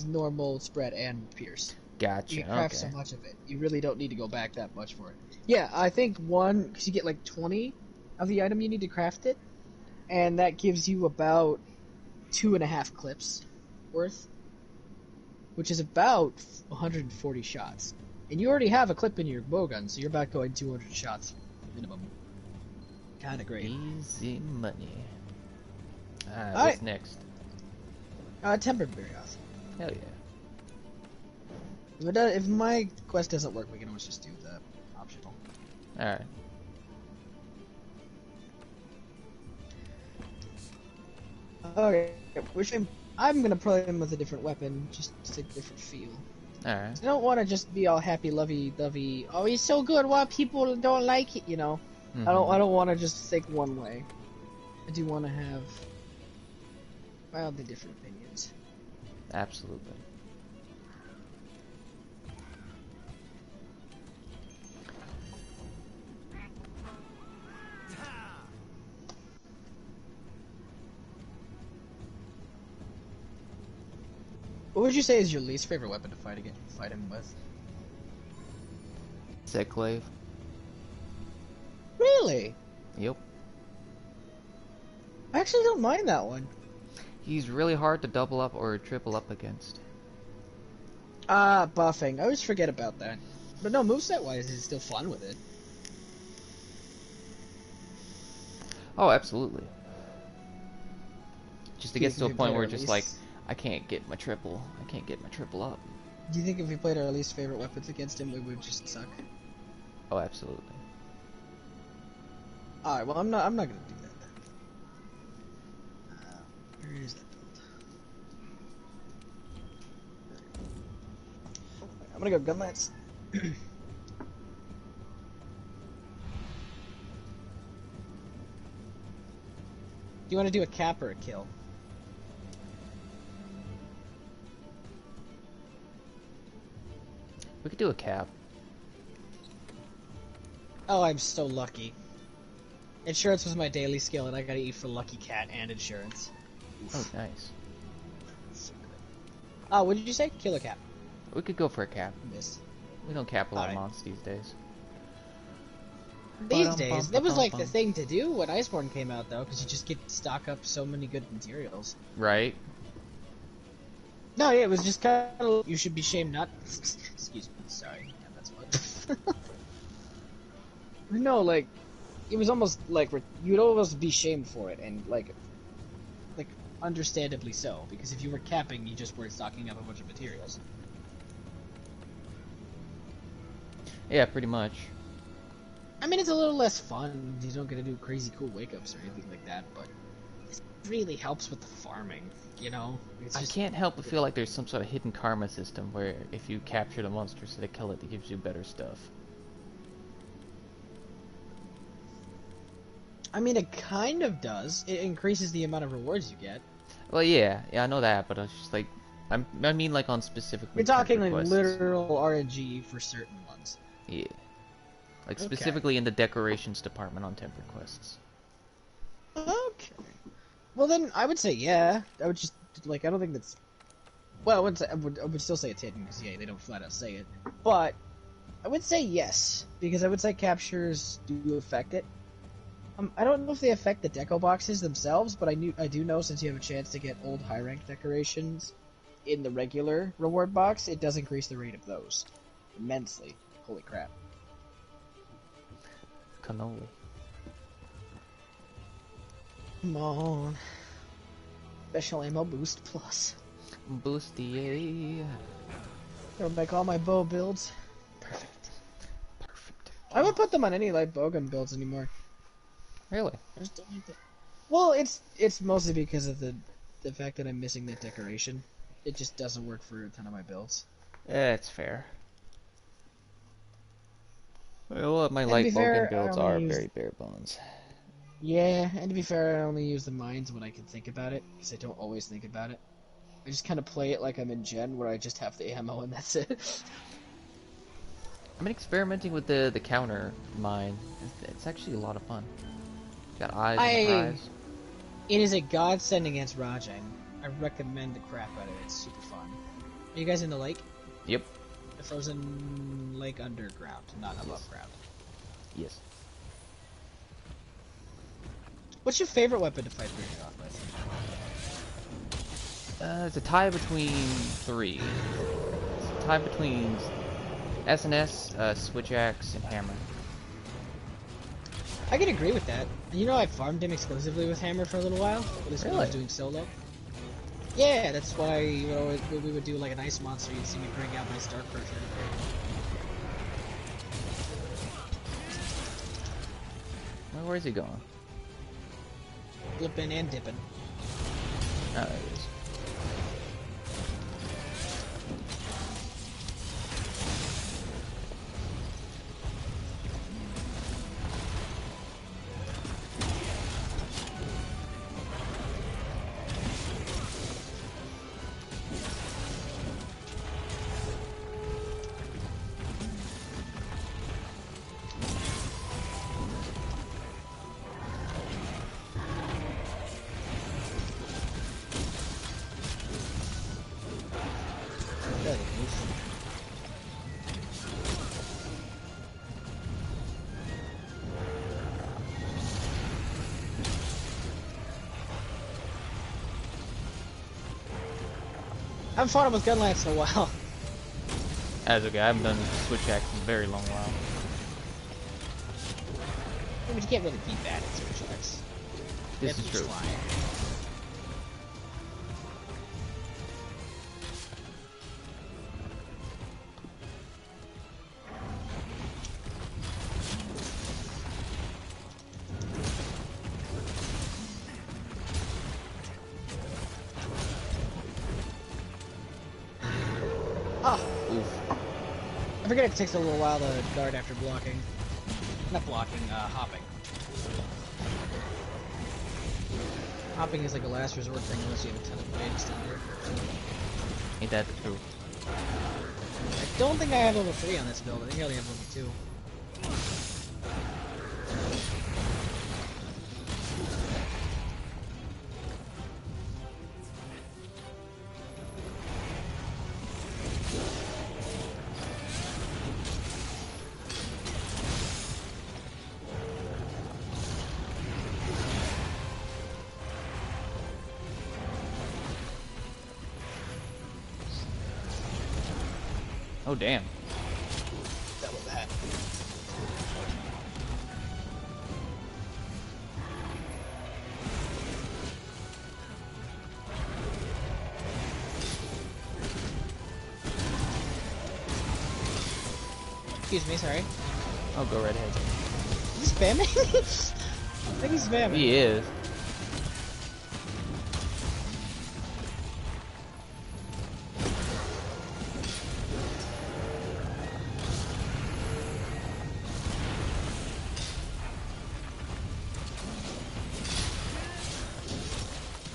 [SPEAKER 1] normal spread and pierce.
[SPEAKER 2] Gotcha.
[SPEAKER 1] You can craft
[SPEAKER 2] Okay.
[SPEAKER 1] so much of it. You really don't need to go back that much for it. Yeah, I think because you get like 20 of the item you need to craft it, and that gives you about 2.5 clips worth, which is about 140 shots. And you already have a clip in your bowgun, so you're about going 200 shots minimum. Kinda great.
[SPEAKER 2] Easy money. What's
[SPEAKER 1] Alright.
[SPEAKER 2] next?
[SPEAKER 1] Tempered Barioth.
[SPEAKER 2] Hell yeah.
[SPEAKER 1] If my quest doesn't work, we can always just do the optional.
[SPEAKER 2] Alright.
[SPEAKER 1] Okay, I'm gonna play him with a different weapon, just to get a different feel.
[SPEAKER 2] Alright.
[SPEAKER 1] I don't want to just be all happy, lovey-dovey. Oh, he's so good. Why people don't like it? You know,
[SPEAKER 2] Mhm.
[SPEAKER 1] I don't want to just think one way. I do want to have wildly different opinions.
[SPEAKER 2] Absolutely.
[SPEAKER 1] What would you say is your least favorite weapon to fight him with?
[SPEAKER 2] Set glaive.
[SPEAKER 1] Really?
[SPEAKER 2] Yep.
[SPEAKER 1] I actually don't mind that one.
[SPEAKER 2] He's really hard to double up or triple up against.
[SPEAKER 1] Buffing. I always forget about that. But no, moveset wise, he's still fun with it.
[SPEAKER 2] Oh, absolutely. Just it
[SPEAKER 1] Do you
[SPEAKER 2] gets to a
[SPEAKER 1] think we
[SPEAKER 2] point
[SPEAKER 1] played
[SPEAKER 2] where
[SPEAKER 1] our
[SPEAKER 2] just
[SPEAKER 1] least-
[SPEAKER 2] like, I can't get my triple up.
[SPEAKER 1] Do you think if we played our least favorite weapons against him, we would just suck?
[SPEAKER 2] Oh, absolutely.
[SPEAKER 1] Alright, well, I'm not gonna do that then. Where is that build? I'm gonna go gunlance. Do you want to do a cap or a kill?
[SPEAKER 2] We could do a cap.
[SPEAKER 1] Oh, I'm so lucky. Insurance was my daily skill, and I gotta eat for Lucky Cat and insurance.
[SPEAKER 2] Oh, nice.
[SPEAKER 1] So good. What did you say? Kill or cap?
[SPEAKER 2] We could go for a cap.
[SPEAKER 1] Missed.
[SPEAKER 2] We don't cap a lot of
[SPEAKER 1] Alright.
[SPEAKER 2] mons these days.
[SPEAKER 1] These days, that was like the thing to do when Iceborne came out, though, because you just get to stock up so many good materials.
[SPEAKER 2] Right?
[SPEAKER 1] No, yeah, it was just kind of. You should be shamed not. Excuse me, sorry. Yeah, that's what. No, like, it was almost like you'd almost be shamed for it, and like, understandably so, because if you were capping, you just weren't stocking up a bunch of materials.
[SPEAKER 2] Yeah, pretty much.
[SPEAKER 1] I mean, it's a little less fun. You don't get to do crazy cool wake-ups or anything like that, but it really helps with the farming, you know? It's
[SPEAKER 2] I
[SPEAKER 1] just,
[SPEAKER 2] can't help but feel like there's some sort of hidden karma system where if you capture the monster so they kill it, it gives you better stuff.
[SPEAKER 1] I mean, it kind of does. It increases the amount of rewards you get.
[SPEAKER 2] Well, yeah, I know that, but I was just like, I mean, like on specific.
[SPEAKER 1] You're talking
[SPEAKER 2] temporary
[SPEAKER 1] like
[SPEAKER 2] quests.
[SPEAKER 1] literal RNG for certain ones.
[SPEAKER 2] Yeah, like
[SPEAKER 1] Okay.
[SPEAKER 2] specifically in the decorations department on temporary quests.
[SPEAKER 1] Okay. Well, then I would say yeah. I would just like I don't think that's. Well, I would still say it's hidden because yeah, they don't flat out say it. But I would say yes because I would say captures do affect it. I don't know if they affect the deco boxes themselves, but I do know since you have a chance to get old high rank decorations in the regular reward box, it does increase the rate of those immensely. Holy crap!
[SPEAKER 2] Cannoli.
[SPEAKER 1] Come on, special ammo boost plus.
[SPEAKER 2] Boosty.
[SPEAKER 1] Gonna make all my bow builds perfect.
[SPEAKER 2] Perfect.
[SPEAKER 1] I won't put them on any light bowgun builds anymore.
[SPEAKER 2] Really?
[SPEAKER 1] I just don't like that. Well, it's mostly because of the fact that I'm missing that decoration. It just doesn't work for a ton of my builds.
[SPEAKER 2] It's fair. Well, my
[SPEAKER 1] to be
[SPEAKER 2] light
[SPEAKER 1] fair,
[SPEAKER 2] bowgun builds
[SPEAKER 1] I only
[SPEAKER 2] are
[SPEAKER 1] use-
[SPEAKER 2] very bare bones.
[SPEAKER 1] Yeah, and to be fair, I only use the mines when I can think about it, because I don't always think about it. I just kind of play it like I'm in Gen, where I just have the ammo and that's it.
[SPEAKER 2] I've been experimenting with the counter mine. It's actually a lot of fun. Got eyes on the prize.
[SPEAKER 1] It is a godsend against Rajang. I recommend the crap out of it. It's super fun. Are you guys in the lake?
[SPEAKER 2] Yep.
[SPEAKER 1] The frozen lake underground, not above ground.
[SPEAKER 2] Yes.
[SPEAKER 1] What's your favorite weapon to fight Barioth off with?
[SPEAKER 2] It's a tie between three. It's a tie between S&S, Switch Axe, and Hammer.
[SPEAKER 1] I can agree with that. You know, I farmed him exclusively with Hammer for a little while. At least when I was
[SPEAKER 2] Really?
[SPEAKER 1] doing solo. Yeah, that's why we would do like an ice monster. You'd see me bring out my Star Crusher.
[SPEAKER 2] Well, where's he going?
[SPEAKER 1] Flipping and dipping.
[SPEAKER 2] Oh, there he is.
[SPEAKER 1] haven't fought him with gun lance in a while.
[SPEAKER 2] That's okay. I haven't done switch axe in a very long while.
[SPEAKER 1] I mean, you can't really beat that in switch axe.
[SPEAKER 2] This is true.
[SPEAKER 1] Oh,
[SPEAKER 2] Oof.
[SPEAKER 1] I forget it takes a little while to guard after blocking. Not blocking, hopping. Hopping is like a last resort thing unless you have a ton of blades down there.
[SPEAKER 2] Ain't that the truth?
[SPEAKER 1] I don't think I have level 3 on this build. I think I only have level 2.
[SPEAKER 2] Oh damn.
[SPEAKER 1] That was that. Excuse me, sorry.
[SPEAKER 2] Oh, go right ahead.
[SPEAKER 1] Is he spamming? I think he's spamming.
[SPEAKER 2] He is.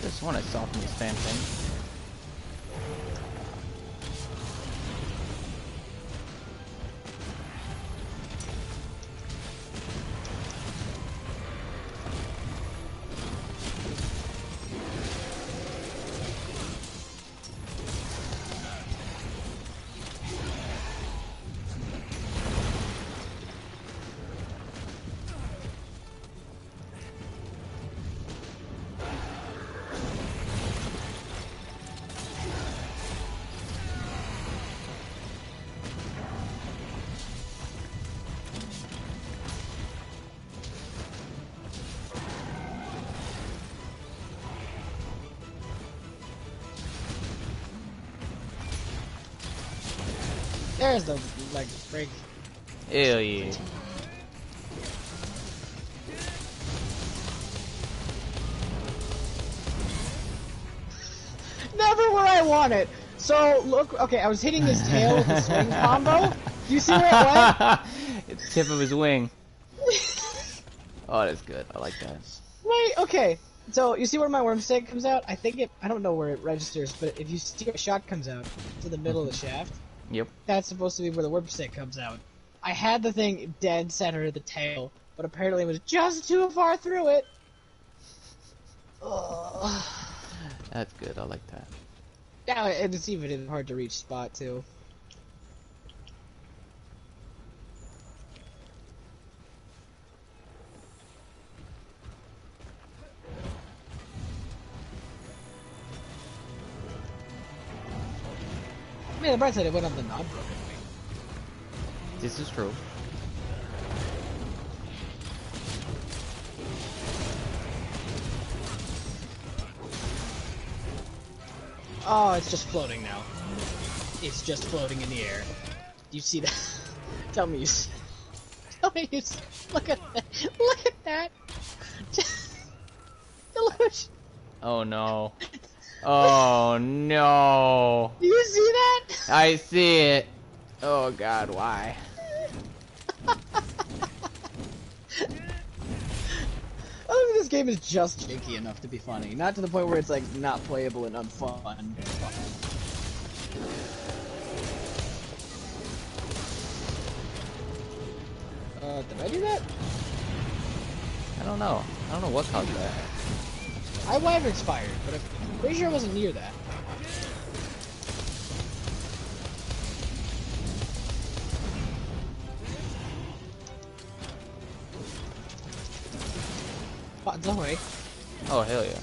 [SPEAKER 2] This one I saw from this damn thing.
[SPEAKER 1] There's the leg break.
[SPEAKER 2] Hell yeah.
[SPEAKER 1] Never where I want it. So look, okay, I was hitting his tail with the swing combo. Do you see where it went?
[SPEAKER 2] It's tip of his wing. Oh, that's good. I like that.
[SPEAKER 1] Right. Okay. So you see where my worm stick comes out? I think I don't know where it registers, but if you see where a shot comes out to the middle of the shaft,
[SPEAKER 2] Yep.
[SPEAKER 1] that's supposed to be where the worm stick comes out. I had the thing dead center of the tail, but apparently it was just too far through it. Ugh.
[SPEAKER 2] That's good. I like that.
[SPEAKER 1] Yeah, and it's even in a hard to reach spot too. I mean, the bright side, it went on the non-broken wing.
[SPEAKER 2] This is true.
[SPEAKER 1] Oh, it's just floating now. It's just floating in the air. Do you see that? Tell me you see. Tell me you see. Look at that. Look at that. Deluge.
[SPEAKER 2] Oh no. Oh no.
[SPEAKER 1] Do you see that?
[SPEAKER 2] I see it. Oh god, why?
[SPEAKER 1] I think this game is just janky enough to be funny. Not to the point where it's like not playable and unfun. Did I do that?
[SPEAKER 2] I don't know. I don't know what caused that.
[SPEAKER 1] I wyvern's fired, but I'm pretty sure I wasn't near that. Don't worry.
[SPEAKER 2] Oh hell yeah.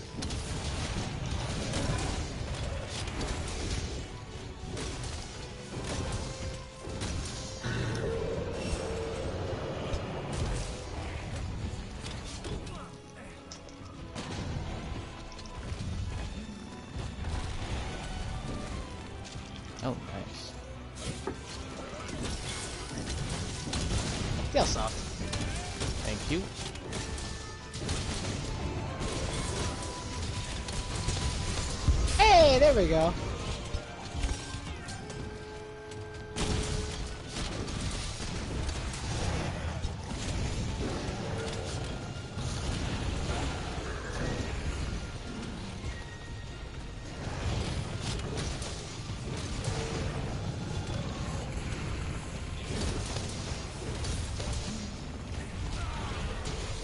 [SPEAKER 1] Feel soft.
[SPEAKER 2] Thank you.
[SPEAKER 1] Hey, there we go.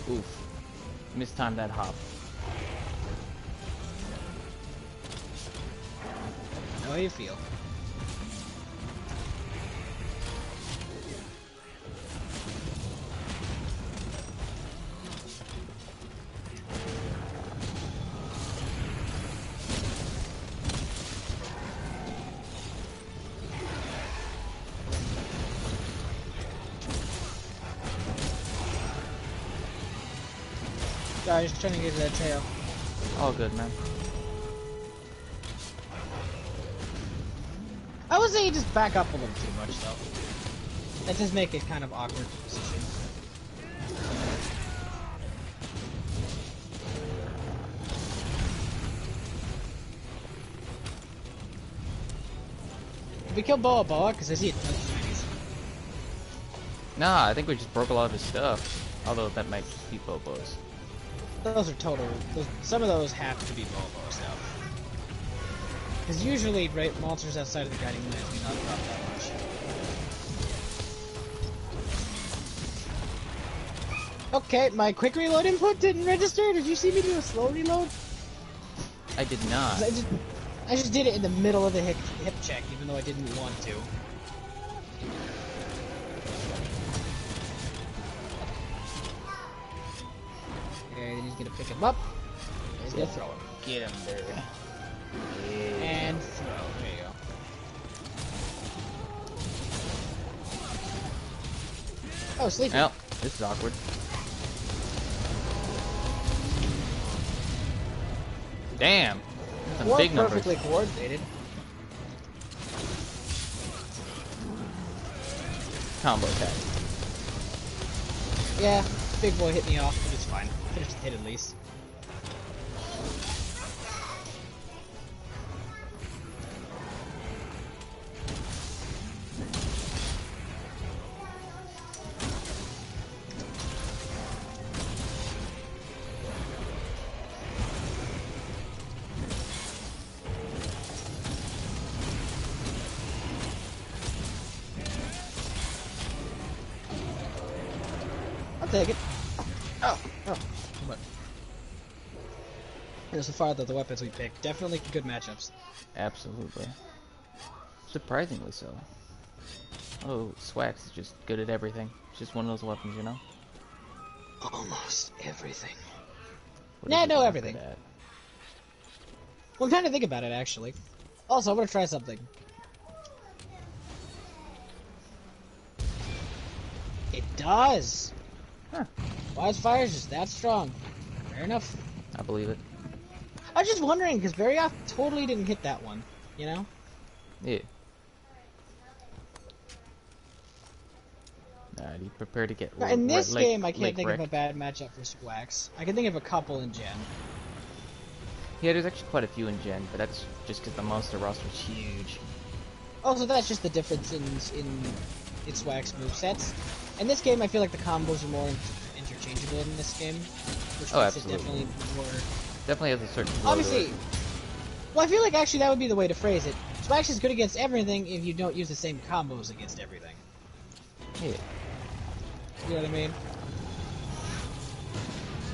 [SPEAKER 2] Oof. Mistimed that hop.
[SPEAKER 1] How do you feel? Sorry, just trying to get to that tail.
[SPEAKER 2] All good, man.
[SPEAKER 1] I would say you just back up a little too much, though. That does make it kind of awkward position. Did we kill Boa Boa? Because I see it touch trees.
[SPEAKER 2] Nah, I think we just broke a lot of his stuff. Although that might be Bobo's.
[SPEAKER 1] Those are total. Some of those have to be Boa Boa stuff. Because usually, right, monsters outside of the guiding lands do not drop that much. Okay, my quick reload input didn't register. Did you see me do a slow reload?
[SPEAKER 2] I did not.
[SPEAKER 1] I just did it in the middle of the hip check, even though I didn't want to. Okay, then he's gonna pick him up. And he's gonna throw him.
[SPEAKER 2] Get him there.
[SPEAKER 1] And throw. There you go. Oh, sleepy.
[SPEAKER 2] Well, this is awkward. Damn. Some
[SPEAKER 1] We're
[SPEAKER 2] big numbers.
[SPEAKER 1] perfectly coordinated.
[SPEAKER 2] Combo attack.
[SPEAKER 1] Yeah, big boy hit me off, but it's fine. Finished the hit at least. I'll take it. Oh. What? So far, the weapons we picked, definitely good matchups.
[SPEAKER 2] Absolutely. Surprisingly so. Oh, Swax is just good at everything. It's just one of those weapons, you know?
[SPEAKER 1] Almost everything.
[SPEAKER 2] What
[SPEAKER 1] Nah,
[SPEAKER 2] is it
[SPEAKER 1] no
[SPEAKER 2] not
[SPEAKER 1] everything.
[SPEAKER 2] good at?
[SPEAKER 1] Well, I'm trying to think about it, actually. Also, I want to try something. It does!
[SPEAKER 2] Huh.
[SPEAKER 1] Wildfire is just that strong. Fair enough.
[SPEAKER 2] I believe it.
[SPEAKER 1] I was just wondering, because Barioth totally didn't hit that one, you know?
[SPEAKER 2] Yeah. Alrighty, prepare to get
[SPEAKER 1] In this game, I
[SPEAKER 2] lake
[SPEAKER 1] can't think of a
[SPEAKER 2] wrecked.
[SPEAKER 1] bad matchup for Swax. I can think of a couple in Gen.
[SPEAKER 2] Yeah, there's actually quite a few in Gen, but that's just because the monster roster is huge.
[SPEAKER 1] Also, that's just the difference in Swax movesets. In this game, I feel like the combos are more interchangeable in this game, which
[SPEAKER 2] Oh,
[SPEAKER 1] makes it
[SPEAKER 2] absolutely.
[SPEAKER 1] definitely more...
[SPEAKER 2] Definitely has a certain flow to
[SPEAKER 1] Obviously,
[SPEAKER 2] it.
[SPEAKER 1] well, I feel like actually that would be the way to phrase it. Swax is good against everything if you don't use the same combos against everything.
[SPEAKER 2] Yeah.
[SPEAKER 1] You know what I mean?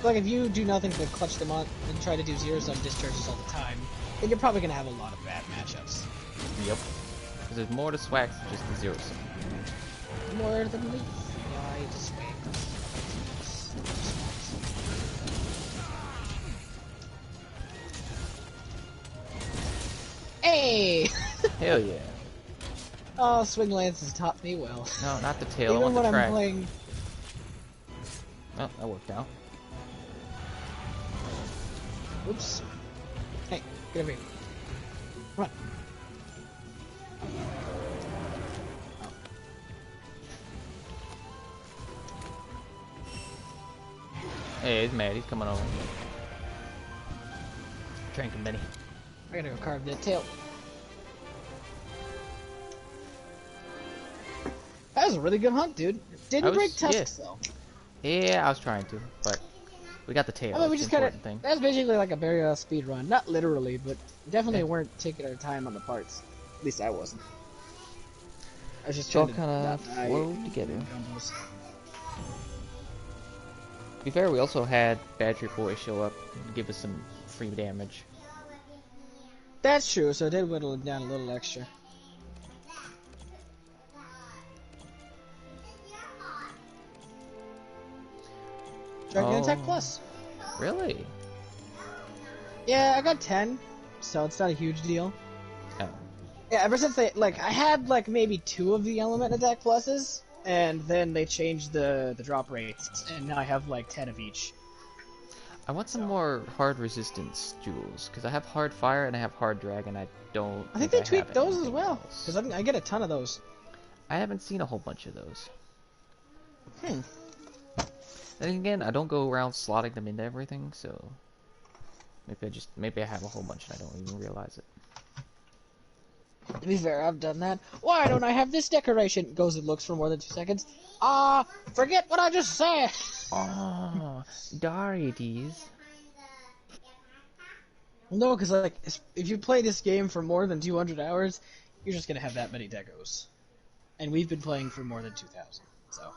[SPEAKER 1] Like, if you do nothing but clutch them on and try to do zero-sum discharges all the time, then you're probably going to have a lot of bad matchups.
[SPEAKER 2] Yep. Because there's more to Swax than just the zero sum.
[SPEAKER 1] More than leaf. Yeah, I just wait. Hey!
[SPEAKER 2] Hell yeah.
[SPEAKER 1] Oh, Swing Lance has taught me well.
[SPEAKER 2] No, not the tail. I
[SPEAKER 1] Even
[SPEAKER 2] want
[SPEAKER 1] when
[SPEAKER 2] the
[SPEAKER 1] I'm
[SPEAKER 2] track.
[SPEAKER 1] playing...
[SPEAKER 2] Oh, that worked out.
[SPEAKER 1] Oops. Hey, get over here. Come on.
[SPEAKER 2] Hey, he's mad. He's coming over.
[SPEAKER 1] Drinking Benny. I gotta go carve that tail. That was a really good hunt, dude. Didn't break tusks though.
[SPEAKER 2] Yeah, I was trying to, but we got the tail.
[SPEAKER 1] I mean, we
[SPEAKER 2] It's
[SPEAKER 1] just
[SPEAKER 2] the
[SPEAKER 1] kind
[SPEAKER 2] important
[SPEAKER 1] of.
[SPEAKER 2] thing.
[SPEAKER 1] That's basically like a Barioth speed run. Not literally, but definitely
[SPEAKER 2] Yeah.
[SPEAKER 1] weren't taking our time on the parts. At least I wasn't. I was just
[SPEAKER 2] It's all
[SPEAKER 1] trying to
[SPEAKER 2] kind of
[SPEAKER 1] not die.
[SPEAKER 2] flowed together.
[SPEAKER 1] Combos.
[SPEAKER 2] To be fair, we also had Badger Boy show up and give us some free damage.
[SPEAKER 1] That's true. So it did whittle it down a little extra. Dragon Attack Plus.
[SPEAKER 2] Really?
[SPEAKER 1] Yeah, I got 10, so it's not a huge deal.
[SPEAKER 2] Oh.
[SPEAKER 1] Yeah, ever since I had like maybe 2 of the Element Attack Pluses, and then they changed the drop rates, and now I have like 10 of each.
[SPEAKER 2] I want some more hard resistance jewels, because I have hard fire and I have hard dragon. I don't.
[SPEAKER 1] I think they
[SPEAKER 2] have
[SPEAKER 1] tweaked those as
[SPEAKER 2] anything
[SPEAKER 1] well,
[SPEAKER 2] else.
[SPEAKER 1] because I get a ton of those.
[SPEAKER 2] I haven't seen a whole bunch of those.
[SPEAKER 1] Hmm.
[SPEAKER 2] Then again, I don't go around slotting them into everything, so maybe I have a whole bunch and I don't even realize it.
[SPEAKER 1] To be fair, I've done that. Why don't I have this decoration? Goes and looks for more than 2 seconds. Forget what I just said!
[SPEAKER 2] Oh, Darities.
[SPEAKER 1] No, because like, if you play this game for more than 200 hours, you're just gonna have that many decos. And we've been playing for more than 2,000, so...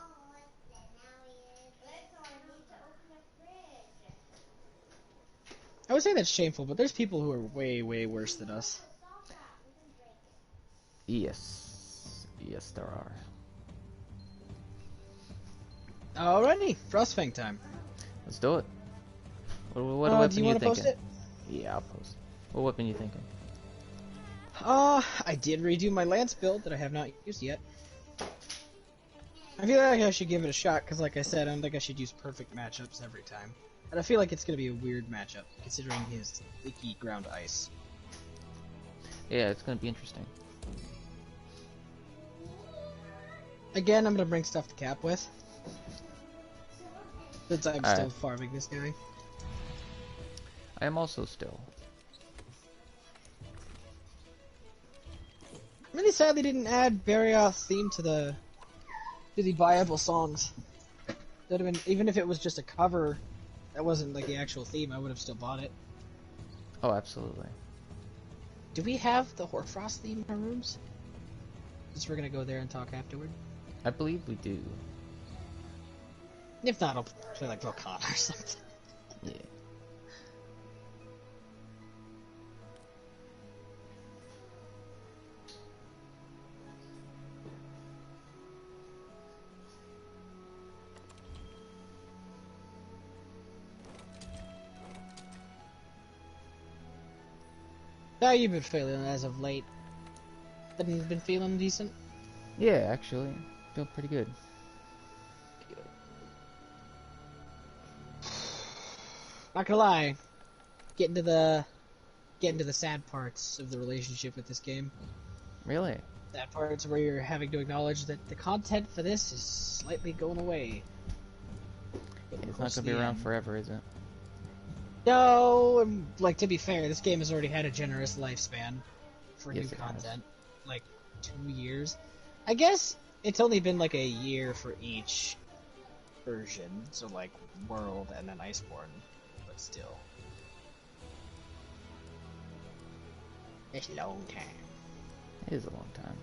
[SPEAKER 1] I would say that's shameful, but there's people who are way, way worse than us.
[SPEAKER 2] Yes. Yes, there are.
[SPEAKER 1] Alrighty, Frostfang time.
[SPEAKER 2] Let's do it. What
[SPEAKER 1] do
[SPEAKER 2] weapon
[SPEAKER 1] you
[SPEAKER 2] you
[SPEAKER 1] want to
[SPEAKER 2] thinking?
[SPEAKER 1] post it?
[SPEAKER 2] Yeah, I'll post. What weapon you thinking?
[SPEAKER 1] I did redo my Lance build that I have not used yet. I feel like I should give it a shot, because like I said, I don't think I should use perfect matchups every time. And I feel like it's going to be a weird matchup, considering his icky ground ice.
[SPEAKER 2] Yeah, it's gonna be interesting.
[SPEAKER 1] Again, I'm going to bring stuff to cap with. Since I'm
[SPEAKER 2] All
[SPEAKER 1] still
[SPEAKER 2] right.
[SPEAKER 1] farming this guy.
[SPEAKER 2] I am also still.
[SPEAKER 1] I'm really sad they didn't add Barioth's theme to the viable songs. That'd have been, even if it was just a cover, that wasn't like the actual theme, I would have still bought it.
[SPEAKER 2] Oh, absolutely.
[SPEAKER 1] Do we have the Hoarfrost theme in our rooms? Since we're gonna go there and talk afterward.
[SPEAKER 2] I believe we do.
[SPEAKER 1] If not, I'll play like Volcana or something.
[SPEAKER 2] Yeah.
[SPEAKER 1] How you been feeling as of late? Been feeling decent?
[SPEAKER 2] Yeah, actually, feel pretty good.
[SPEAKER 1] Not gonna lie, getting to the sad parts of the relationship with this game.
[SPEAKER 2] Really?
[SPEAKER 1] Sad parts where you're having to acknowledge that the content for this is slightly going away.
[SPEAKER 2] It's not gonna be around forever, is it?
[SPEAKER 1] No, like to be fair, this game has already had a generous lifespan for
[SPEAKER 2] Yes,
[SPEAKER 1] new
[SPEAKER 2] it has.
[SPEAKER 1] content, like 2 years. I guess it's only been like a year for each version, so like World and then Iceborne, but still, it's a long time.
[SPEAKER 2] It is a long time.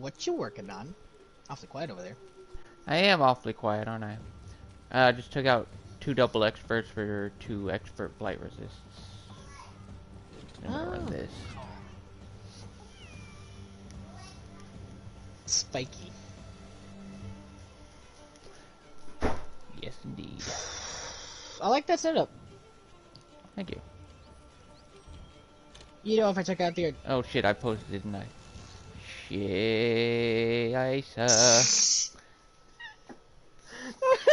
[SPEAKER 1] What you working on? Awfully quiet over there.
[SPEAKER 2] I am awfully quiet, aren't I? I just took out 2 double experts for 2 expert flight resists. I'm gonna run this.
[SPEAKER 1] Spiky.
[SPEAKER 2] Yes, indeed.
[SPEAKER 1] I like that setup.
[SPEAKER 2] Thank you.
[SPEAKER 1] You know, if I took out the...
[SPEAKER 2] Oh shit, I posted, didn't I? Shit, I suck.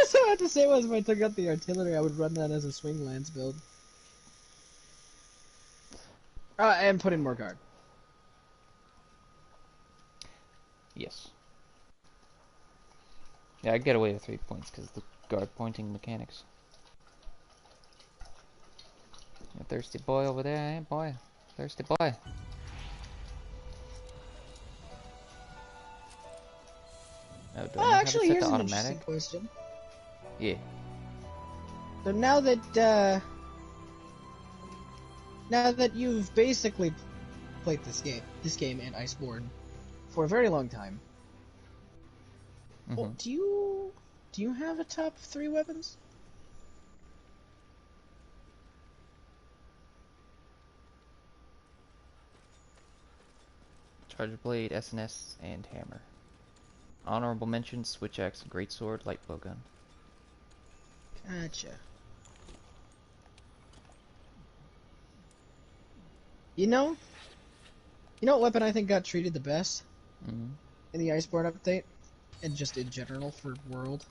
[SPEAKER 1] So I had to say was if I took out the artillery, I would run that as a swing lance build. And put in more guard.
[SPEAKER 2] Yes. Yeah, I get away with 3 points because the guard pointing mechanics. A thirsty boy over there, eh, boy? Thirsty boy. Oh, do I not
[SPEAKER 1] Actually,
[SPEAKER 2] have it
[SPEAKER 1] here's
[SPEAKER 2] set to
[SPEAKER 1] an
[SPEAKER 2] automatic?
[SPEAKER 1] interesting question.
[SPEAKER 2] Yeah.
[SPEAKER 1] So now that you've basically played this game and Iceborne for a very long time, well, do you have a top 3 weapons?
[SPEAKER 2] Charger blade, SNS, and hammer. Honorable mention: switch axe, greatsword, light bowgun.
[SPEAKER 1] Gotcha. You know what weapon I think got treated the best in the Iceborne update, and just in general for World?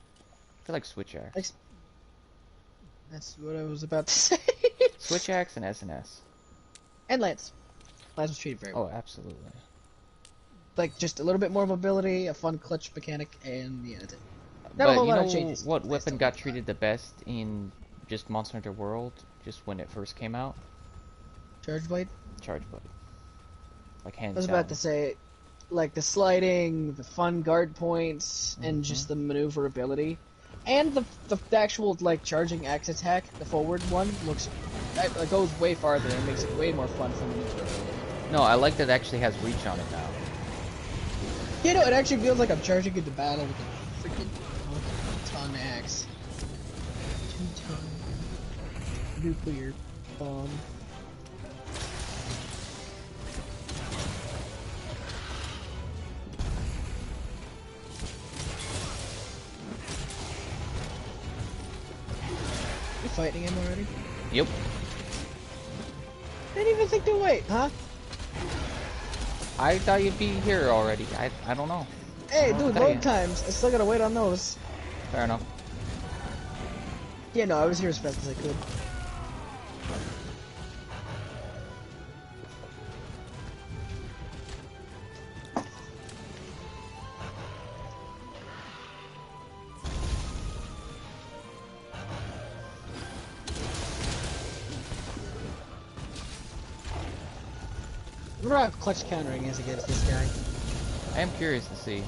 [SPEAKER 2] I feel like switch axe.
[SPEAKER 1] That's what I was about to say.
[SPEAKER 2] Switch axe and SNS.
[SPEAKER 1] And Lance. Lance was treated very well.
[SPEAKER 2] Oh, absolutely.
[SPEAKER 1] Like, just a little bit more mobility, a fun clutch mechanic, and yeah, that's it.
[SPEAKER 2] But you know what weapon got treated the best in just Monster Hunter World, just when it first came out?
[SPEAKER 1] Charge blade?
[SPEAKER 2] Charge blade. Like, hands down.
[SPEAKER 1] I was about to say, like, the sliding, the fun guard points, and just the maneuverability. And the actual, like, charging axe attack, the forward one, goes way farther and makes it way more fun for maneuverability.
[SPEAKER 2] No, I like that it actually has reach on it now.
[SPEAKER 1] You know, it actually feels like I'm charging into battle with a freaking 2-ton axe. 2-ton nuclear bomb. You fighting him already?
[SPEAKER 2] Yep.
[SPEAKER 1] Didn't even think to wait, huh?
[SPEAKER 2] I thought you'd be here already. I don't know.
[SPEAKER 1] Hey, dude, load times. I still gotta wait on those.
[SPEAKER 2] Fair enough.
[SPEAKER 1] Yeah, no, I was here as fast as I could. I wonder how clutch countering is against this guy.
[SPEAKER 2] I am curious to see.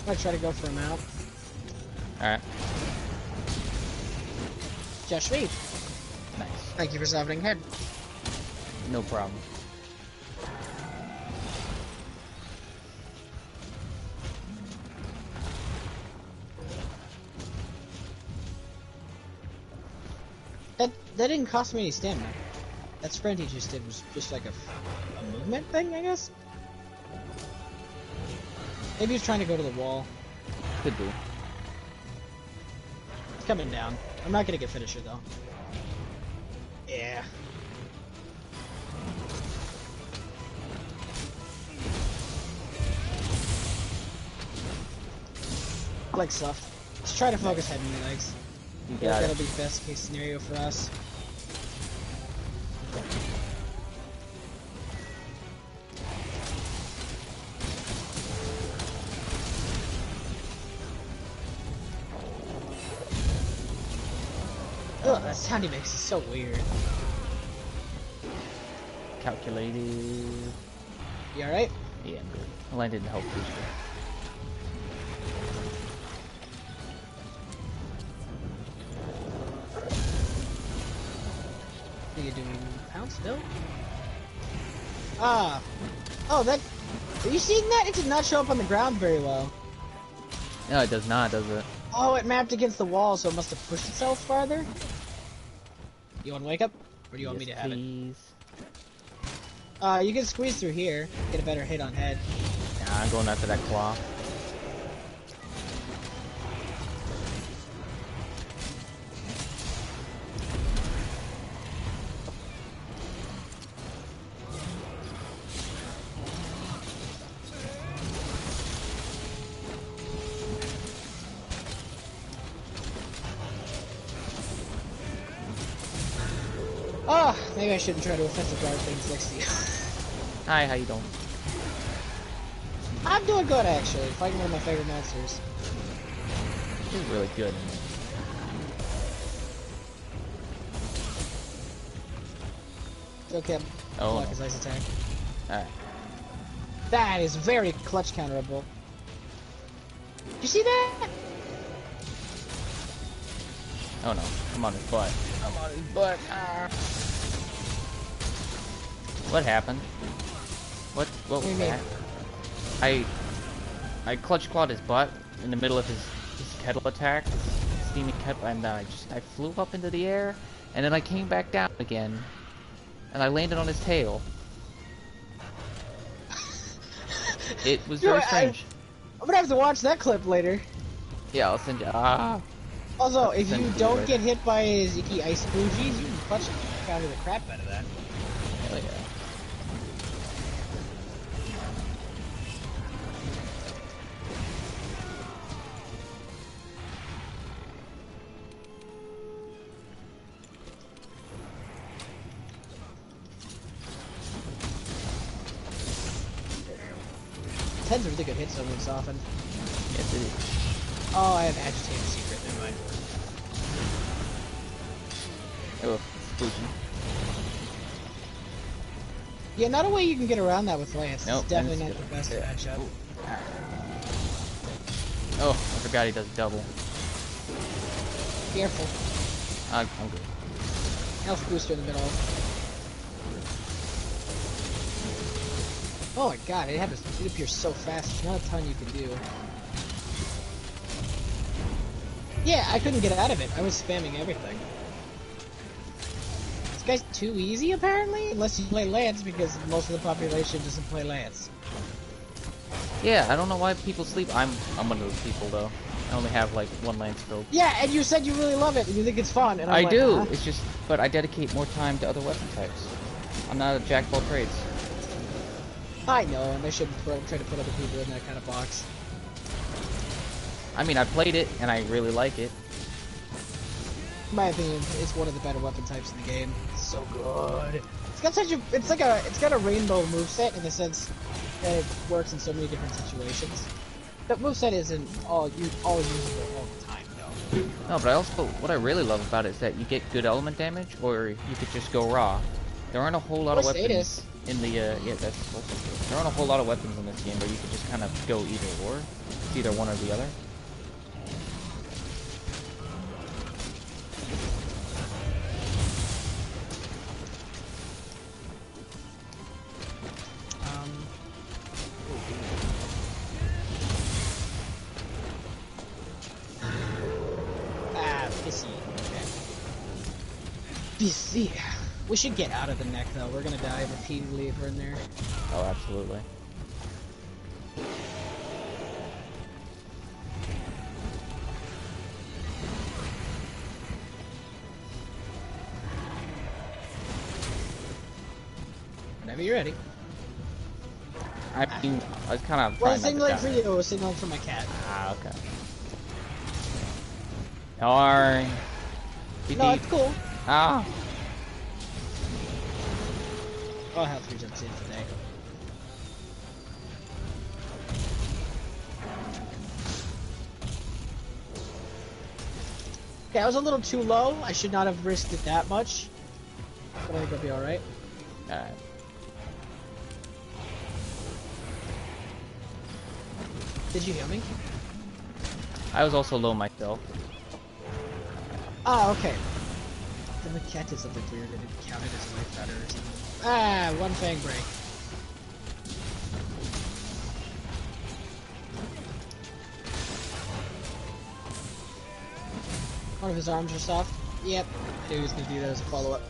[SPEAKER 1] I might try to go for him out.
[SPEAKER 2] Alright.
[SPEAKER 1] Josh me.
[SPEAKER 2] Nice.
[SPEAKER 1] Thank you for softening head.
[SPEAKER 2] No problem.
[SPEAKER 1] That didn't cost me any stamina. That sprint he just did was just like a movement thing, I guess? Maybe he's trying to go to the wall.
[SPEAKER 2] Could be.
[SPEAKER 1] It's coming down. I'm not gonna get finisher though. Yeah. Leg soft. Let's try to focus head and legs.
[SPEAKER 2] You
[SPEAKER 1] Yeah,
[SPEAKER 2] got
[SPEAKER 1] that'll
[SPEAKER 2] it.
[SPEAKER 1] be best case scenario for us. Ugh, that sound he makes is so weird.
[SPEAKER 2] Calculated.
[SPEAKER 1] You alright?
[SPEAKER 2] Yeah, I'm good. I landed in health booster.
[SPEAKER 1] Still? Ah. Oh, that... Are you seeing that? It did not show up on the ground very well.
[SPEAKER 2] No, it does not, does it?
[SPEAKER 1] Oh, it mapped against the wall, so it must have pushed itself farther? You want to wake up? Or do you want me to have
[SPEAKER 2] please.
[SPEAKER 1] it? You can squeeze through here. Get a better hit on head.
[SPEAKER 2] Nah, I'm going after that claw.
[SPEAKER 1] Oh, maybe I shouldn't try to offensive guard things next to you.
[SPEAKER 2] Hi, how you doing?
[SPEAKER 1] I'm doing good, actually. Fighting one of my favorite monsters.
[SPEAKER 2] You're really good.
[SPEAKER 1] It's okay.
[SPEAKER 2] Oh,
[SPEAKER 1] Block
[SPEAKER 2] no.
[SPEAKER 1] his ice attack.
[SPEAKER 2] Alright.
[SPEAKER 1] That is very clutch counterable. Did you see that?
[SPEAKER 2] Oh no, I'm on his butt.
[SPEAKER 1] I'm on his butt.
[SPEAKER 2] What happened? What
[SPEAKER 1] What do
[SPEAKER 2] was
[SPEAKER 1] you
[SPEAKER 2] that? I clutch clawed his butt in the middle of his kettle attack, his steaming kettle, and I flew up into the air, and then I came back down again, and I landed on his tail. It was very strange.
[SPEAKER 1] I'm gonna have to watch that clip later.
[SPEAKER 2] Yeah, I'll send you.
[SPEAKER 1] Also, if
[SPEAKER 2] send
[SPEAKER 1] you
[SPEAKER 2] it to you
[SPEAKER 1] don't
[SPEAKER 2] later.
[SPEAKER 1] get hit by his icky ice bougies, you can clutch counter the crap out of that.
[SPEAKER 2] Hell yeah.
[SPEAKER 1] Ted's a really good hit zone when softened.
[SPEAKER 2] Yes, it is.
[SPEAKER 1] Oh, I have agitated secret. Never mind.
[SPEAKER 2] Oh, spooky.
[SPEAKER 1] Yeah, not a way you can get around that with Lance.
[SPEAKER 2] Nope,
[SPEAKER 1] It's definitely
[SPEAKER 2] Lance
[SPEAKER 1] not
[SPEAKER 2] is
[SPEAKER 1] the best
[SPEAKER 2] good.
[SPEAKER 1] matchup.
[SPEAKER 2] Oh, I forgot he does double.
[SPEAKER 1] Careful.
[SPEAKER 2] I'm good.
[SPEAKER 1] Health booster in the middle. Oh my god, it appears so fast. There's not a ton you can do. Yeah, I couldn't get out of it. I was spamming everything. This guy's too easy, apparently? Unless you play Lance, because most of the population doesn't play Lance.
[SPEAKER 2] Yeah, I don't know why people sleep. I'm one of those people though. I only have like one Lance build.
[SPEAKER 1] Yeah, and you said you really love it, and you think it's fun, and I'm
[SPEAKER 2] I
[SPEAKER 1] like,
[SPEAKER 2] do.
[SPEAKER 1] huh?
[SPEAKER 2] It's just, but I dedicate more time to other weapon types. I'm not a jack of all trades.
[SPEAKER 1] I know, and I shouldn't try to put other people in that kind of box.
[SPEAKER 2] I mean, I played it and I really like it.
[SPEAKER 1] In my opinion, it's one of the better weapon types in the game. It's so good. It's got such a, it's got a rainbow moveset in the sense that it works in so many different situations. The moveset isn't all usable all the time, though.
[SPEAKER 2] No, but I also, what I really love about it is that you get good element damage, or you could just go raw. There aren't a whole lot of
[SPEAKER 1] Or
[SPEAKER 2] weapons
[SPEAKER 1] status.
[SPEAKER 2] in the, yeah, that's also true. There aren't a whole lot of weapons in this game where you could just kind of go either or. It's either one or the other.
[SPEAKER 1] Pissy. Okay. Pissy. We should get out of the neck, though. We're gonna die repeatedly if we're in there.
[SPEAKER 2] Oh, absolutely.
[SPEAKER 1] Whenever you're ready.
[SPEAKER 2] I mean, I was kind of
[SPEAKER 1] Well,
[SPEAKER 2] trying
[SPEAKER 1] signaling
[SPEAKER 2] not to
[SPEAKER 1] for
[SPEAKER 2] die.
[SPEAKER 1] you, I was signaling for my cat.
[SPEAKER 2] Ah, okay. Darn.
[SPEAKER 1] No, it's cool.
[SPEAKER 2] Ah.
[SPEAKER 1] I'll have 3 jumps in today. Okay, I was a little too low. I should not have risked it that much. But I think I'll be alright.
[SPEAKER 2] Alright.
[SPEAKER 1] Did you heal me?
[SPEAKER 2] I was also low myself.
[SPEAKER 1] Ah, okay. The maquette is something weird and it counted as life better or something. Ah, one fang break. One of his arms are soft. Yep, I knew he was gonna do that as a follow-up.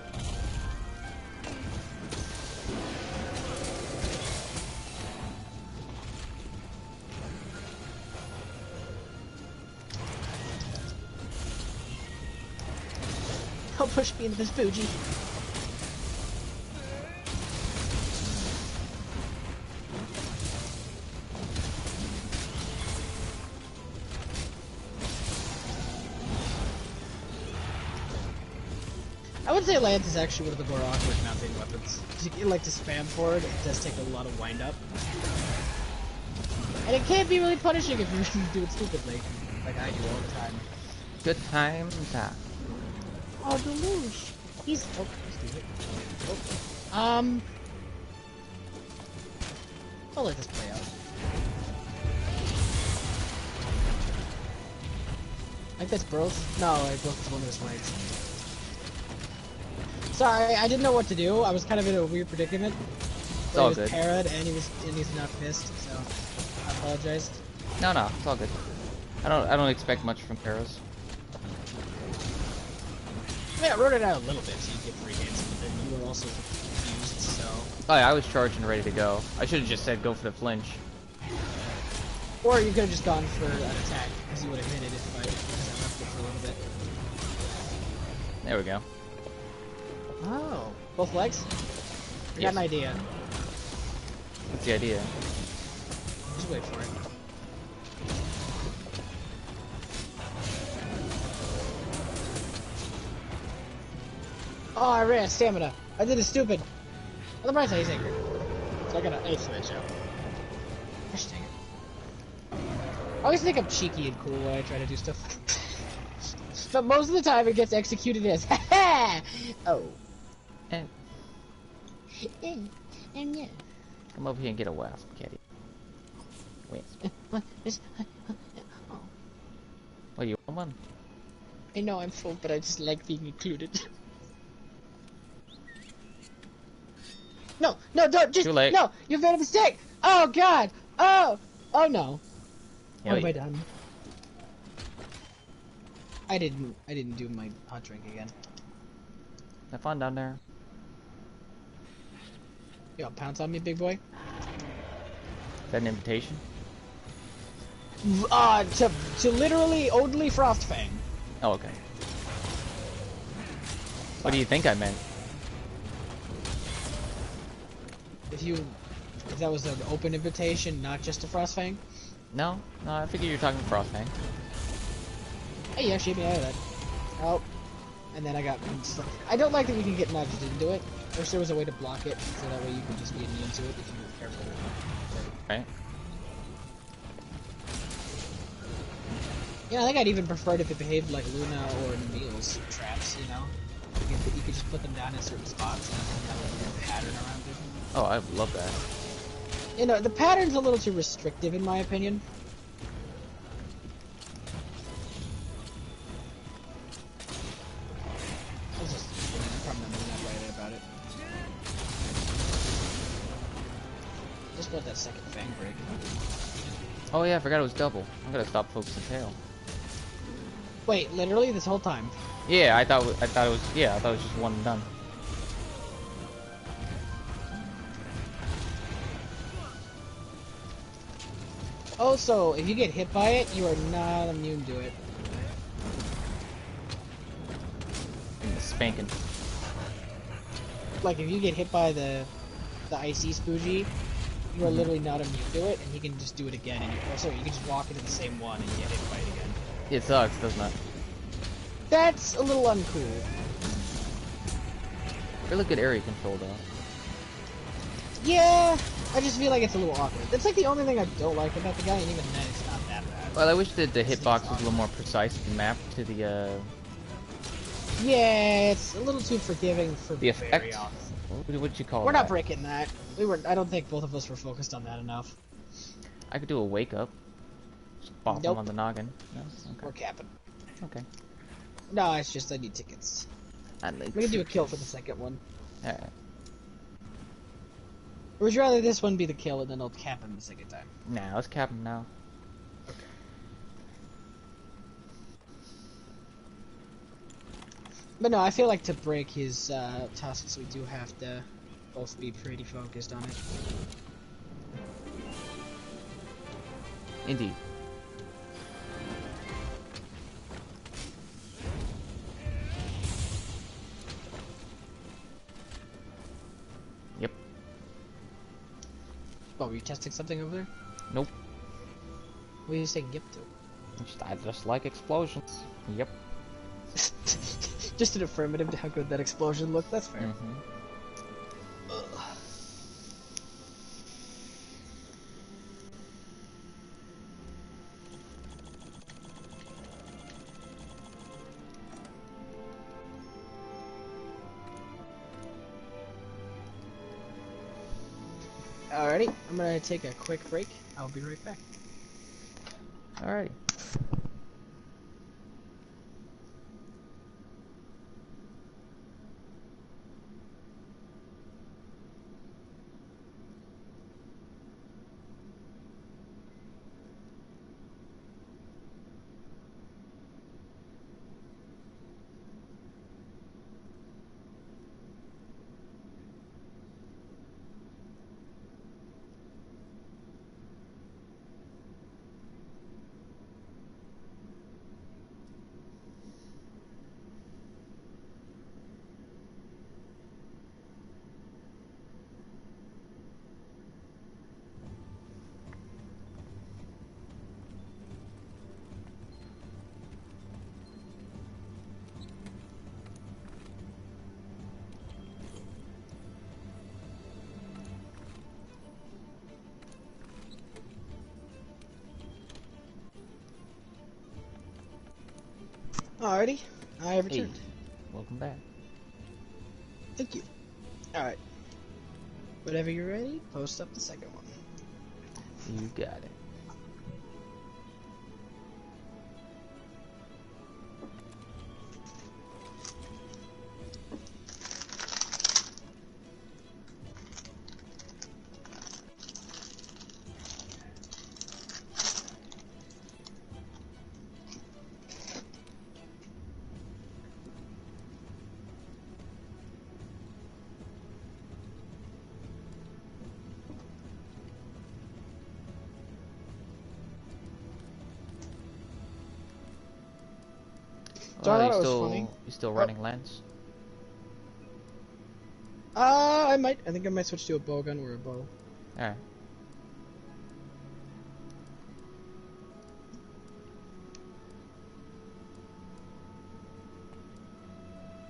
[SPEAKER 1] Don't push me into this Fuji. I would say Lance is actually one of the more awkward mounting weapons. You can like to spam forward, it does take a lot of wind up. And it can be really punishing if you do it stupidly, like I do all the time.
[SPEAKER 2] Good time,
[SPEAKER 1] Oh, Deluge. He's stupid. I'll let this play out. Like that's Barioth? No, like Barioth is one of his mates. Sorry, I didn't know what to do. I was kind of in a weird predicament.
[SPEAKER 2] It's all good.
[SPEAKER 1] He was parried and he's not pissed, so I apologize.
[SPEAKER 2] No, it's all good. I don't expect much from Paras.
[SPEAKER 1] I mean, I wrote it out a little bit so you get 3 hits, but then you were also confused, so...
[SPEAKER 2] Oh yeah, I was charging ready to go. I should have just said go for the flinch.
[SPEAKER 1] Or you could have just gone for an attack, because you would have hit it if I left it for a little bit.
[SPEAKER 2] There we go.
[SPEAKER 1] Oh, both legs? I got an idea.
[SPEAKER 2] What's the idea?
[SPEAKER 1] Just wait for it. Oh, I ran stamina. I did it stupid. On the bright side, he's angry. So I got an 8th switch out. Gosh dang it. I always think I'm cheeky and cool when I try to do stuff. But most of the time it gets executed as ha. Oh.
[SPEAKER 2] And
[SPEAKER 1] yeah.
[SPEAKER 2] come over here and get a wasp, kitty. Wasp. What, you want one?
[SPEAKER 1] I know I'm full, but I just like being included. No, don't just.
[SPEAKER 2] Too late.
[SPEAKER 1] No, you've made a mistake. Oh God. Oh no.
[SPEAKER 2] Yeah,
[SPEAKER 1] What have I done? I didn't do my hot drink again.
[SPEAKER 2] Have fun down there.
[SPEAKER 1] You want to pounce on me, big boy?
[SPEAKER 2] Is that an invitation?
[SPEAKER 1] To literally only Frostfang.
[SPEAKER 2] Oh, okay. What do you think I meant?
[SPEAKER 1] If that was an open invitation, not just a Frostfang.
[SPEAKER 2] No, I figured you're talking Frostfang.
[SPEAKER 1] Hey, you actually hit me out of that. Oh, and then I got. I don't like that you can get nudged into it. I wish there was a way to block it, so that way you could just be immune to it if you were careful.
[SPEAKER 2] Right.
[SPEAKER 1] Yeah, I think I'd even prefer it if it behaved like Luna or Neil's traps, you know? You could just put them down in certain spots and have a pattern around it.
[SPEAKER 2] Oh, I love that.
[SPEAKER 1] You know, the pattern's a little too restrictive in my opinion. I was just probably not right about it. Just want that second fang break.
[SPEAKER 2] Oh yeah, I forgot it was double. I'm gonna stop focusing tail.
[SPEAKER 1] Wait, literally this whole time?
[SPEAKER 2] Yeah, I thought it was just one and done.
[SPEAKER 1] Oh, so if you get hit by it, you are not immune to it.
[SPEAKER 2] Spanking.
[SPEAKER 1] Like if you get hit by the icy spoogie, you are literally not immune to it, and he can just do it again. And you can just walk into the same one and get hit by it again.
[SPEAKER 2] It sucks, doesn't it?
[SPEAKER 1] That's a little uncool.
[SPEAKER 2] Really good area control though.
[SPEAKER 1] Yeah, I just feel like it's a little awkward. That's like the only thing I don't like about the guy, and even then it's not that bad.
[SPEAKER 2] Well, I wish that the hitbox was a little more precise and mapped to the
[SPEAKER 1] Yeah, it's a little too forgiving for
[SPEAKER 2] the effect.
[SPEAKER 1] Barioth.
[SPEAKER 2] What'd you call it?
[SPEAKER 1] We're not breaking that. I don't think both of us were focused on that enough.
[SPEAKER 2] I could do a wake up. Just bop him on the noggin. No? Okay.
[SPEAKER 1] We're capping.
[SPEAKER 2] Okay.
[SPEAKER 1] No, it's just I need tickets. We can do a kill for the second one.
[SPEAKER 2] Alright.
[SPEAKER 1] Or would you rather this one be the kill and then I'll cap him the second time?
[SPEAKER 2] Nah, let's cap him now.
[SPEAKER 1] But no, I feel like to break his tusks, we do have to both be pretty focused on it.
[SPEAKER 2] Indeed. Yep.
[SPEAKER 1] Oh, were you testing something over there?
[SPEAKER 2] Nope.
[SPEAKER 1] What are you saying yep to?
[SPEAKER 2] I just like explosions. Yep.
[SPEAKER 1] Just an affirmative to how good that explosion looked. That's fair.
[SPEAKER 2] Mm-hmm.
[SPEAKER 1] Alrighty, I'm gonna take a quick break. I'll be right back.
[SPEAKER 2] Alrighty.
[SPEAKER 1] Alrighty, I have returned.
[SPEAKER 2] Hey, welcome back.
[SPEAKER 1] Thank you. Alright. Whenever you're ready, post up the second one.
[SPEAKER 2] You got it.
[SPEAKER 1] So I thought it was
[SPEAKER 2] still,
[SPEAKER 1] funny.
[SPEAKER 2] you still running lens?
[SPEAKER 1] I might. I think I might switch to a bow gun or a bow.
[SPEAKER 2] Alright.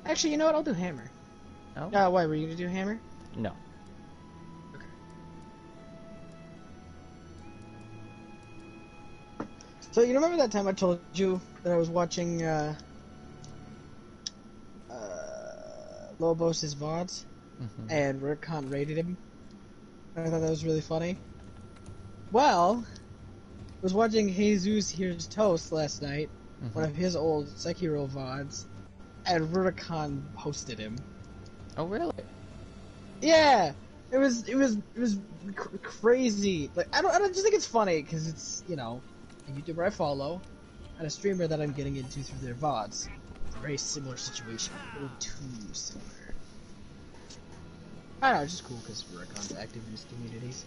[SPEAKER 1] Actually, you know what? I'll do hammer.
[SPEAKER 2] Oh?
[SPEAKER 1] Why were you gonna do hammer?
[SPEAKER 2] No.
[SPEAKER 1] Okay. So you remember that time I told you that I was watching Lobos' VODs
[SPEAKER 2] Mm-hmm.
[SPEAKER 1] and Rurkon rated him? And I thought that was really funny. Well, I was watching Jesus Here's Toast last night, one of his old Sekiro VODs, and Rurkon hosted him.
[SPEAKER 2] Oh, really?
[SPEAKER 1] Yeah, it was crazy. Like I don't just think it's funny because it's, you know, a YouTuber I follow and a streamer that I'm getting into through their VODs. It's a very similar situation, a little too similar. I don't know, it's just cool because Rurakon's active in his communities.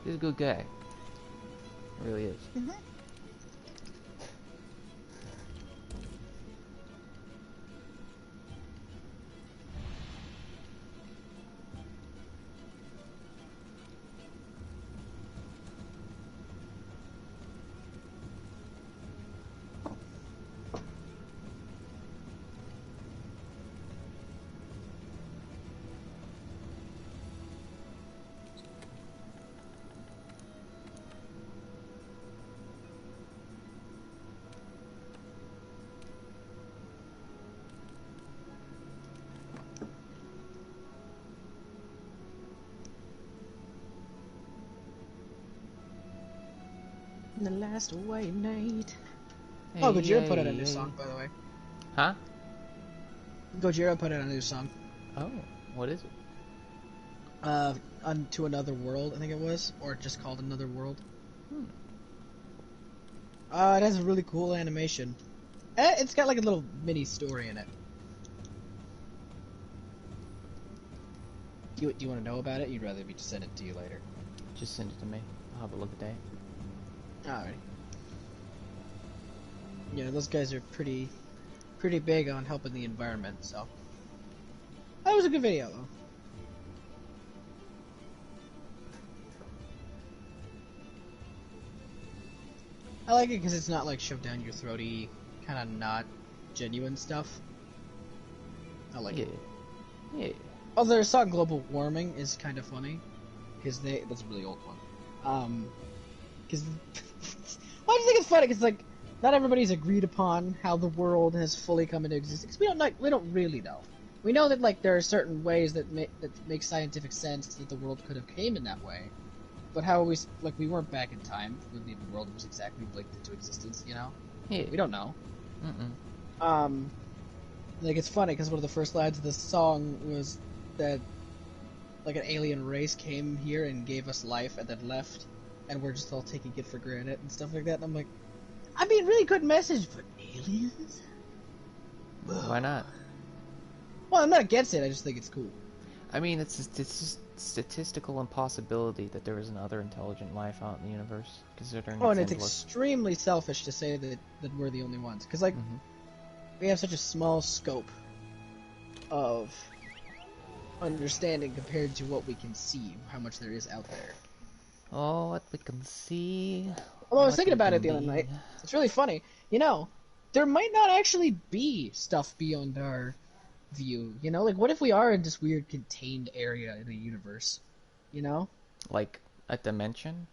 [SPEAKER 2] He's a good guy. He really is.
[SPEAKER 1] Mm-hmm. the last white night.
[SPEAKER 2] Hey,
[SPEAKER 1] Oh, Gojira put out a
[SPEAKER 2] hey,
[SPEAKER 1] new
[SPEAKER 2] hey.
[SPEAKER 1] song, by the way.
[SPEAKER 2] Huh?
[SPEAKER 1] Gojira put out a new song.
[SPEAKER 2] Oh, what is it?
[SPEAKER 1] Unto Another World, I think it was, or just called Another World.
[SPEAKER 2] Hmm.
[SPEAKER 1] It has a really cool animation. It's got like a little mini story in it. Do you want to know about it? You'd rather me just send it to you later.
[SPEAKER 2] Just send it to me. I'll have a look at that.
[SPEAKER 1] Alright. Yeah, those guys are pretty big on helping the environment, so. That was a good video, though. I like it because it's not like shoved down your throaty, kind of not genuine stuff. I like it.
[SPEAKER 2] Yeah.
[SPEAKER 1] Oh, their song "Global Warming" is kind of funny, because that's a really old one. Because why do you think it's funny? Because like not everybody's agreed upon how the world has fully come into existence. We don't really know. We know that like there are certain ways that make scientific sense that the world could have came in that way. But how we weren't back in time when the world was exactly blinked into existence, you know?
[SPEAKER 2] Yeah.
[SPEAKER 1] We don't know.
[SPEAKER 2] Mm-mm.
[SPEAKER 1] Like it's funny because one of the first lines of this song was that like an alien race came here and gave us life and then left, and we're just all taking it for granted and stuff like that. And I'm like, I mean, really good message, but aliens?
[SPEAKER 2] Why not?
[SPEAKER 1] Well, I'm not against it. I just think it's cool.
[SPEAKER 2] I mean, it's just statistical impossibility that there is another intelligent life out in the universe, considering
[SPEAKER 1] Oh, and
[SPEAKER 2] it's
[SPEAKER 1] it's
[SPEAKER 2] endless.
[SPEAKER 1] extremely selfish to say that we're the only ones, because like we have such a small scope of understanding compared to what we can see, how much there is out there.
[SPEAKER 2] Oh, what we can see.
[SPEAKER 1] Well, I was thinking about it the other night. It's really funny. You know, there might not actually be stuff beyond our view. You know, like what if we are in this weird contained area in the universe? You know?
[SPEAKER 2] Like a dimension?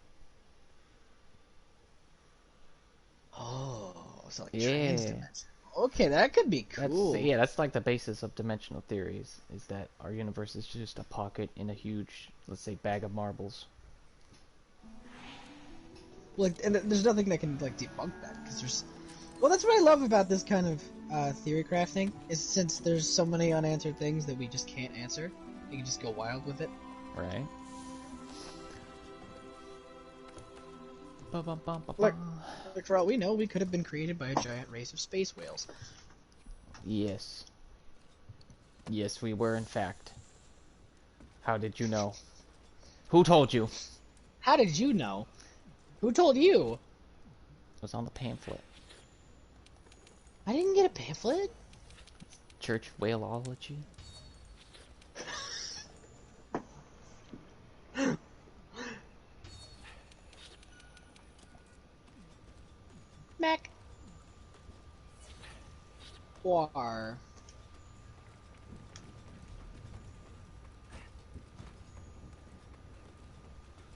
[SPEAKER 1] Oh, so like
[SPEAKER 2] Yeah.
[SPEAKER 1] transdimension. Okay, that could be cool.
[SPEAKER 2] That's like the basis of dimensional theories, is that our universe is just a pocket in a huge, let's say, bag of marbles.
[SPEAKER 1] Like, and there's nothing that can like debunk that because there's. Well, that's what I love about this kind of theory crafting is since there's so many unanswered things that we just can't answer, we can just go wild with it.
[SPEAKER 2] Right.
[SPEAKER 1] Like for all we know, we could have been created by a giant race of space whales.
[SPEAKER 2] Yes. Yes, we were, in fact. How did you know? Who told you?
[SPEAKER 1] How did you know? Who told you?
[SPEAKER 2] It was on the pamphlet.
[SPEAKER 1] I didn't get a pamphlet.
[SPEAKER 2] Church whaleology.
[SPEAKER 1] Mac. War.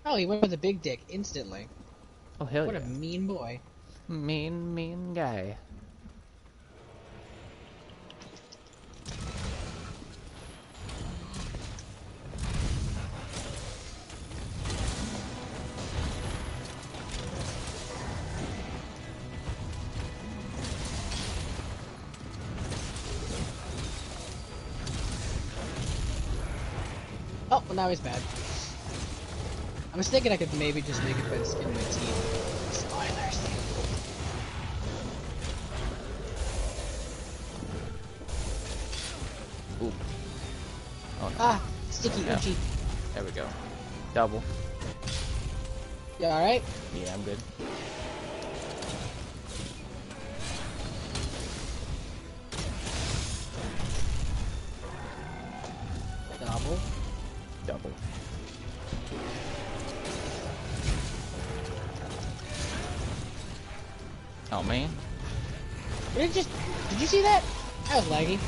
[SPEAKER 1] Oh, he went with a big dick instantly.
[SPEAKER 2] Oh, hell
[SPEAKER 1] What
[SPEAKER 2] yeah.
[SPEAKER 1] a mean boy.
[SPEAKER 2] Mean guy.
[SPEAKER 1] Oh, well now he's bad. I was thinking I could maybe just make it by the skin of my teeth. Spoilers.
[SPEAKER 2] Ooh. Oh no.
[SPEAKER 1] Ah, sticky,
[SPEAKER 2] Yeah.
[SPEAKER 1] itchy.
[SPEAKER 2] There we go. Double.
[SPEAKER 1] You alright?
[SPEAKER 2] Yeah, I'm good.
[SPEAKER 1] Double.
[SPEAKER 2] Double. Oh man.
[SPEAKER 1] Did you see that? That was laggy.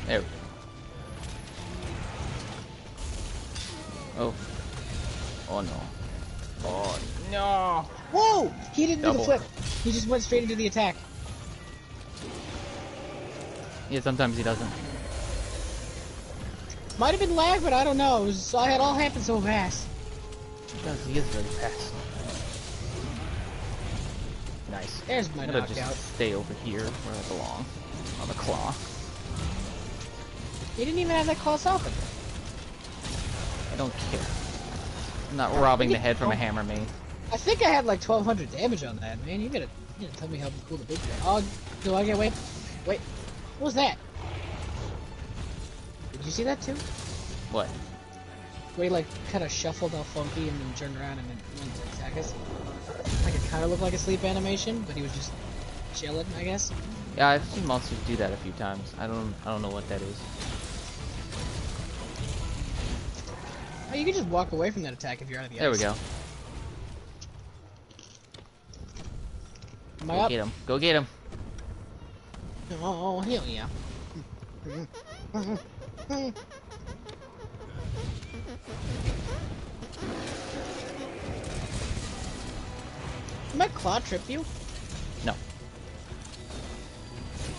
[SPEAKER 2] There we go. Oh. Oh no. Oh no.
[SPEAKER 1] Whoa! He didn't do
[SPEAKER 2] Double.
[SPEAKER 1] the flip. He just went straight into the attack.
[SPEAKER 2] Yeah, sometimes he doesn't.
[SPEAKER 1] Might have been lag, but I don't know. It all happened so fast.
[SPEAKER 2] Because he is very fast. Nice.
[SPEAKER 1] There's my
[SPEAKER 2] I'm gonna
[SPEAKER 1] knockout.
[SPEAKER 2] just stay over here where I belong. On the claw.
[SPEAKER 1] You didn't even have that claw soften.
[SPEAKER 2] I don't care. I'm not robbing the head from a hammer main.
[SPEAKER 1] I think I had like 1,200 damage on that, man. You gotta tell me how cool the big guy. Oh, do I get wait? What was that? Did you see that too?
[SPEAKER 2] What?
[SPEAKER 1] Where he like kind of shuffled all funky and then turned around and then went to attack us. Like it kind of looked like a sleep animation, but he was just chilling, I guess.
[SPEAKER 2] Yeah, I've seen monsters do that a few times. I don't know what that is.
[SPEAKER 1] Oh, you can just walk away from that attack if you're out of the ice.
[SPEAKER 2] There we go.
[SPEAKER 1] Am I
[SPEAKER 2] Go
[SPEAKER 1] up?
[SPEAKER 2] get him. Go get him.
[SPEAKER 1] Oh, hell yeah. Might claw trip you?
[SPEAKER 2] No.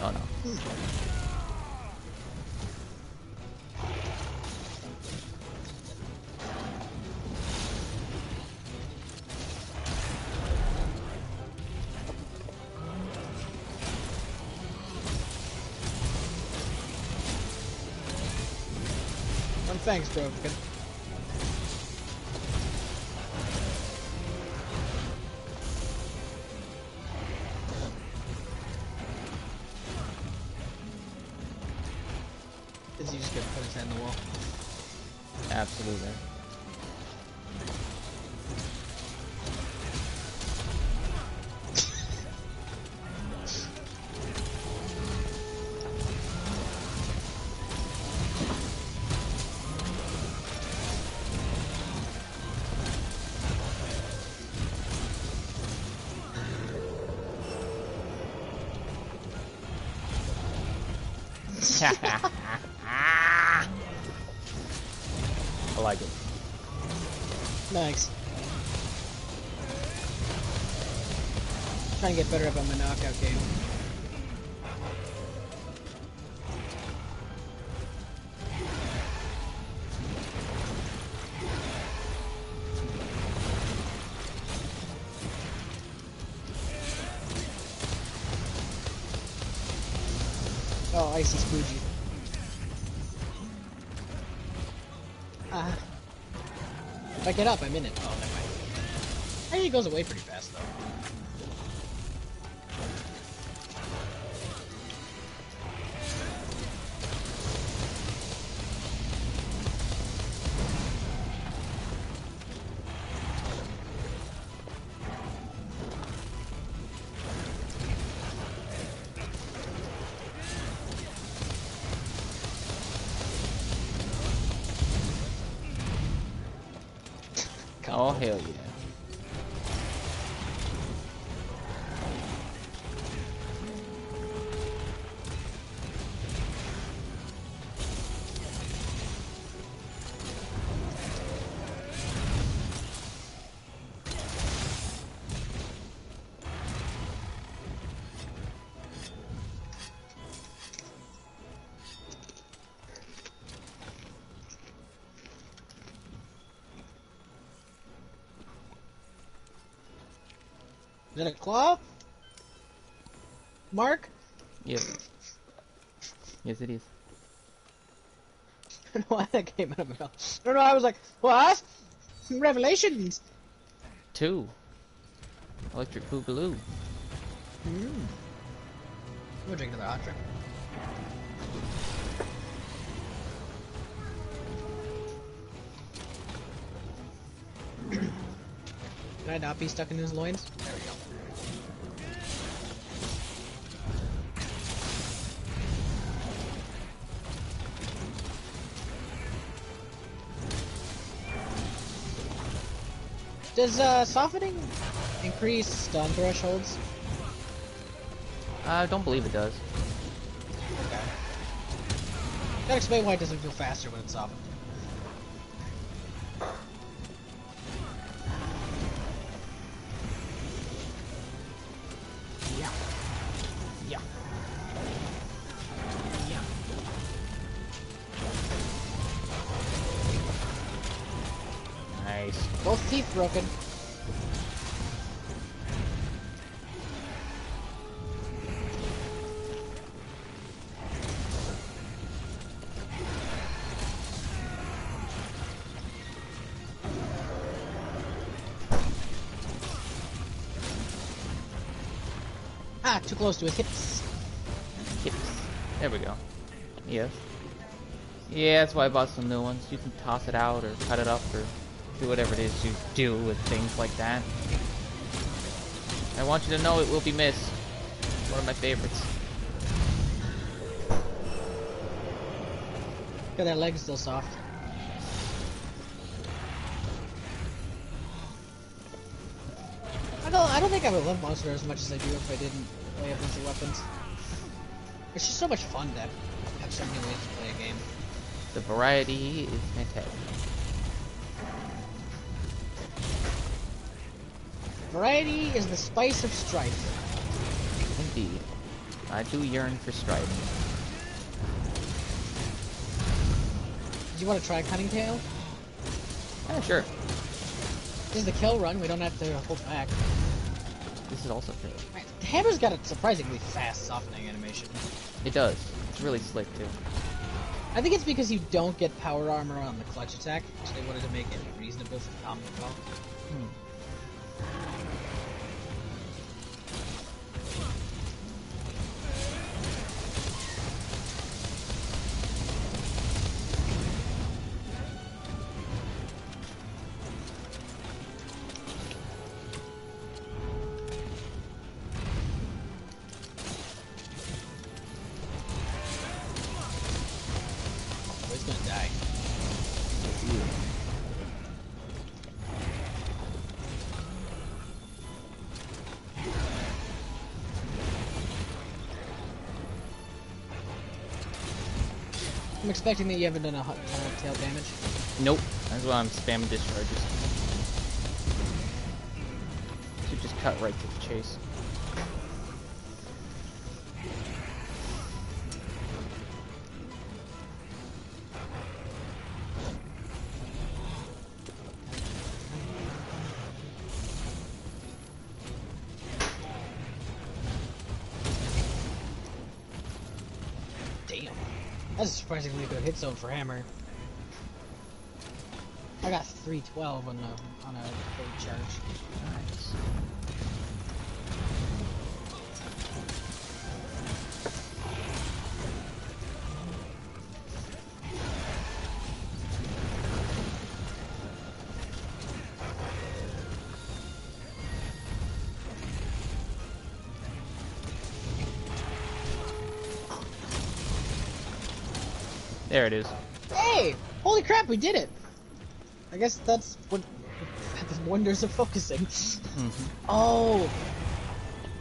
[SPEAKER 2] Oh no.
[SPEAKER 1] Thanks, bro. Is he just gonna put his head in the wall?
[SPEAKER 2] Absolutely. I like it.
[SPEAKER 1] Thanks. Trying to get better about my knockout game. Oh, icy spoogie. If I get up, I'm in it. Oh, never mind. Actually, it goes away pretty fast, though.
[SPEAKER 2] Oh, hell yeah.
[SPEAKER 1] Is that a claw? Mark?
[SPEAKER 2] Yes. Yes, it is.
[SPEAKER 1] I don't know why that came out of my mouth. I don't know, I was like, what? Revelations!
[SPEAKER 2] 2. Electric Boogaloo.
[SPEAKER 1] I'm gonna drink another hot drink. Can I not be stuck in his loins? There we go. Does softening increase stun thresholds?
[SPEAKER 2] I don't believe it does.
[SPEAKER 1] Okay. Gotta explain why it doesn't feel faster when it's softened. Yeah. Yeah. Yeah. Both teeth broken. Ah, too close to his hips.
[SPEAKER 2] Hips. There we go. Yes. Yeah, that's why I bought some new ones. You can toss it out or cut it up or do whatever it is you do with things like that. I want you to know it will be missed. One of my favorites.
[SPEAKER 1] Got that leg still soft. I don't think I would love Monster as much as I do if I didn't play a bunch of weapons. It's just so much fun to have so many ways to play a game.
[SPEAKER 2] The variety is fantastic.
[SPEAKER 1] Variety is the spice of strife.
[SPEAKER 2] Indeed. I do yearn for strife.
[SPEAKER 1] Do you want to try Cunning Tail?
[SPEAKER 2] Yeah, sure.
[SPEAKER 1] This is the kill run, we don't have to hold back.
[SPEAKER 2] This is also good.
[SPEAKER 1] Man, the hammer's got a surprisingly fast softening animation.
[SPEAKER 2] It does. It's really slick too.
[SPEAKER 1] I think it's because you don't get power armor on the clutch attack, so they wanted to make it reasonable for the combo well. He's gonna die. I'm expecting that you haven't done a ton of tail damage.
[SPEAKER 2] Nope. That's why I'm spamming discharges. Should just cut right to the chase.
[SPEAKER 1] Damn. That's a surprisingly good hit zone for hammer. I got 312 on a full charge.
[SPEAKER 2] Nice. There it is.
[SPEAKER 1] Hey! Holy crap, we did it! I guess that's what the wonders of focusing. Oh!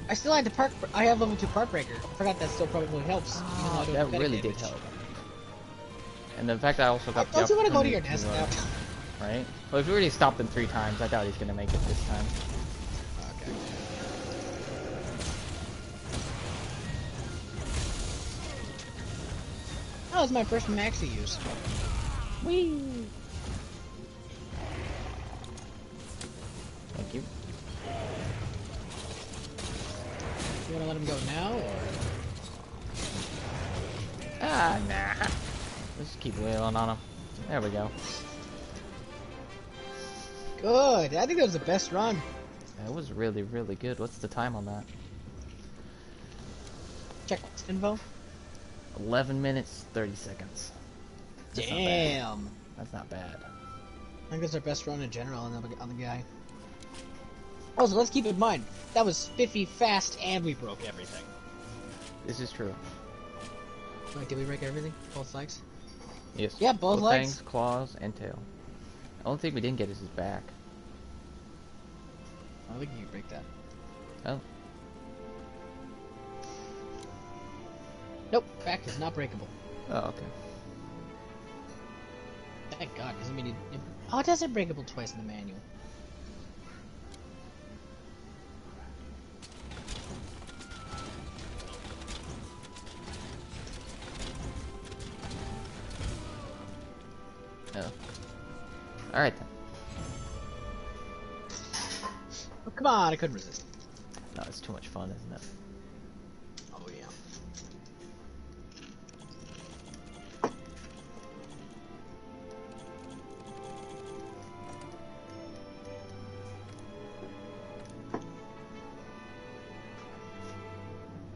[SPEAKER 1] I still had to park. I have level 2 park breaker. I forgot that still probably helps. even though I don't
[SPEAKER 2] That
[SPEAKER 1] do
[SPEAKER 2] really
[SPEAKER 1] damage.
[SPEAKER 2] did help. And the fact that I also got the
[SPEAKER 1] Don't you want to go to your
[SPEAKER 2] opportunity
[SPEAKER 1] desk now?
[SPEAKER 2] right? Well, if we already stopped him 3 times, I doubt he's gonna make it this time.
[SPEAKER 1] Okay. That was my first maxi use.
[SPEAKER 2] Whee! Thank you.
[SPEAKER 1] You want to let him go now, or?
[SPEAKER 2] Ah, nah. Let's just keep wailing on him. There we go.
[SPEAKER 1] Good. I think that was the best run.
[SPEAKER 2] That was really, really good. What's the time on that?
[SPEAKER 1] Check info.
[SPEAKER 2] 11 minutes, 30 seconds. That's not bad.
[SPEAKER 1] Damn.
[SPEAKER 2] That's not bad.
[SPEAKER 1] I think that's our best run in general on the guy. Also, let's keep in mind, that was Spiffy fast and we broke everything.
[SPEAKER 2] This is true.
[SPEAKER 1] Wait, did we break everything? Both legs?
[SPEAKER 2] Yes.
[SPEAKER 1] Yeah, both legs.
[SPEAKER 2] Fangs, claws, and tail. The only thing we didn't get is his back.
[SPEAKER 1] I don't think you can break that.
[SPEAKER 2] Oh.
[SPEAKER 1] Nope, back is not breakable.
[SPEAKER 2] Oh, okay.
[SPEAKER 1] Thank God, because I mean, oh, it does it breakable twice in the manual.
[SPEAKER 2] Oh. Alright then.
[SPEAKER 1] on, I couldn't resist.
[SPEAKER 2] No, it's too much fun, isn't it?
[SPEAKER 1] Oh yeah.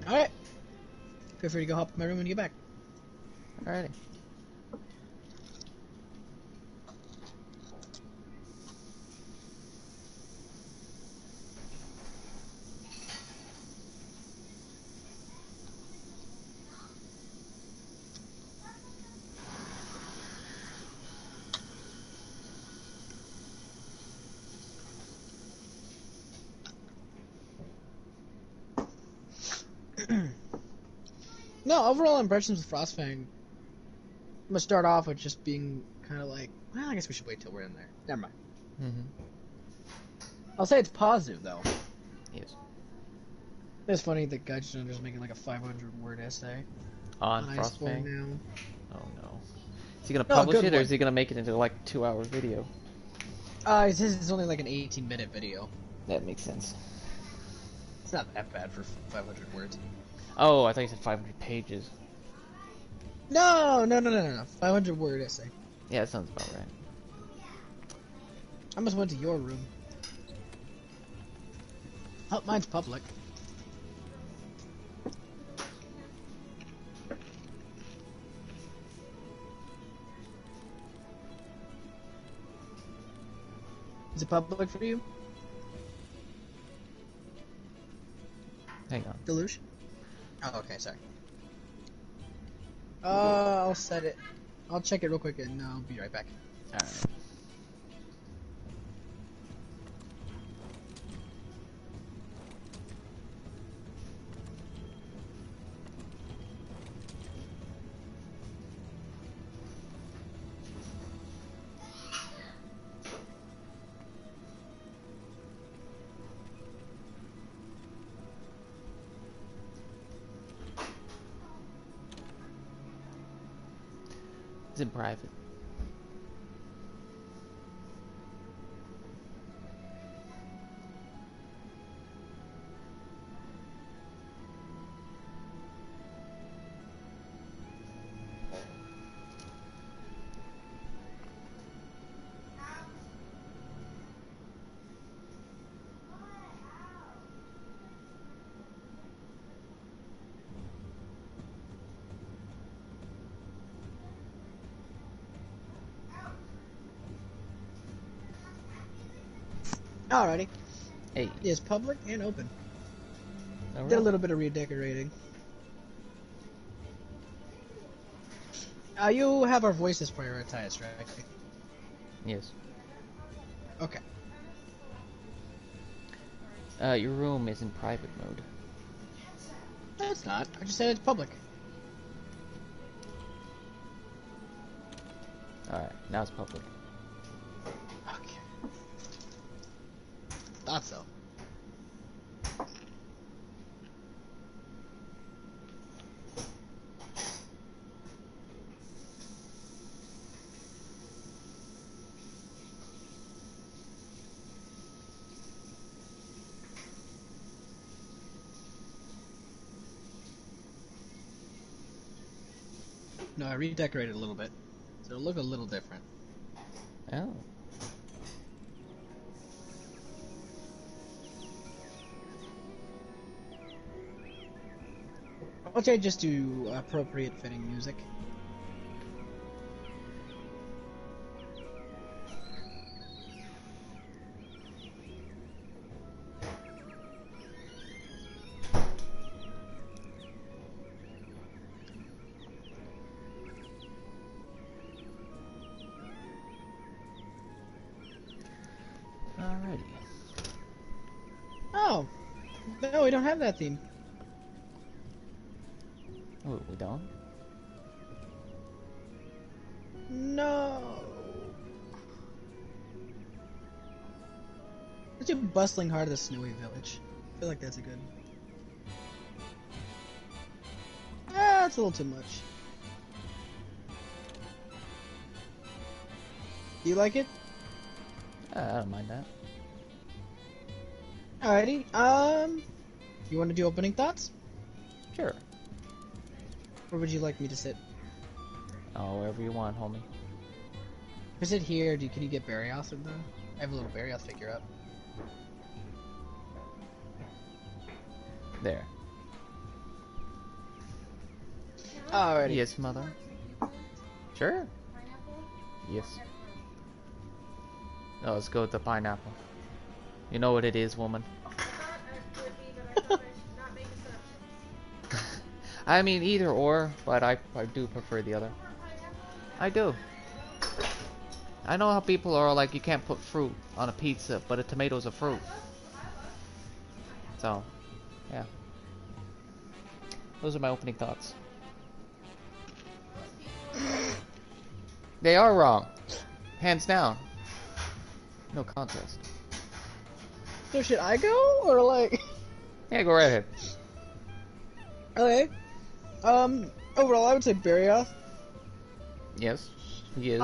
[SPEAKER 1] Alright. Feel free to go hop in my room when you get back.
[SPEAKER 2] Alrighty.
[SPEAKER 1] No, overall impressions with Frostfang, I'm gonna start off with just being kind of like, well, I guess we should wait till we're in there. Never mind. I'll say it's positive, though.
[SPEAKER 2] Yes.
[SPEAKER 1] It's funny that Gaijin is making like a 500-word essay
[SPEAKER 2] On
[SPEAKER 1] Iceborne
[SPEAKER 2] Frostfang?
[SPEAKER 1] now.
[SPEAKER 2] Oh no. Is he gonna
[SPEAKER 1] No,
[SPEAKER 2] publish
[SPEAKER 1] good
[SPEAKER 2] it, or
[SPEAKER 1] one.
[SPEAKER 2] is he gonna make it into like 2-hour video?
[SPEAKER 1] It says it's only like an 18-minute video.
[SPEAKER 2] That makes sense.
[SPEAKER 1] It's not that bad for 500 words.
[SPEAKER 2] Oh, I thought you said 500 pages.
[SPEAKER 1] No. 500-word essay.
[SPEAKER 2] Yeah, that sounds about right.
[SPEAKER 1] I almost went to your room. Oh, mine's public. Is it public for you?
[SPEAKER 2] Hang on.
[SPEAKER 1] Deluge? Oh, okay, sorry. I'll set it. I'll check it real quick and I'll be right back.
[SPEAKER 2] Alright. It's in private.
[SPEAKER 1] Alrighty.
[SPEAKER 2] Hey.
[SPEAKER 1] It's public and open.
[SPEAKER 2] All
[SPEAKER 1] Did a
[SPEAKER 2] right.
[SPEAKER 1] little bit of redecorating. You have our voices prioritized, right?
[SPEAKER 2] Yes.
[SPEAKER 1] Okay.
[SPEAKER 2] Your room is in private mode.
[SPEAKER 1] No, it's not. I just said it's public.
[SPEAKER 2] Alright, now it's public.
[SPEAKER 1] Okay. Thought so. No, I redecorated a little bit, so it'll look a little different.
[SPEAKER 2] Oh.
[SPEAKER 1] Okay, just do appropriate fitting music.
[SPEAKER 2] Alrighty.
[SPEAKER 1] Oh, no, we don't have that theme.
[SPEAKER 2] Oh, we don't?
[SPEAKER 1] No. Let's do Bustling Heart of the Snowy Village. I feel like that's a good. Ah, that's a little too much. Do you like it?
[SPEAKER 2] I don't mind that.
[SPEAKER 1] Alrighty. You want to do opening thoughts?
[SPEAKER 2] Sure.
[SPEAKER 1] Where would you like me to sit?
[SPEAKER 2] Oh, wherever you want, homie.
[SPEAKER 1] If I sit here, can you get Barioth in there? I have a little Barioth figure up.
[SPEAKER 2] There.
[SPEAKER 1] Alrighty.
[SPEAKER 2] Yes, mother. Sure. Yes. No, let's go with the pineapple. You know what it is, woman. I mean, either or, but I do prefer the other. I do. I know how people are like, you can't put fruit on a pizza, but a tomato's a fruit. So, yeah. Those are my opening thoughts. They are wrong. Hands down. No contest.
[SPEAKER 1] So should I go, or like...
[SPEAKER 2] Yeah, go right ahead.
[SPEAKER 1] Okay. Overall, I would say Barioth.
[SPEAKER 2] Yes, he is.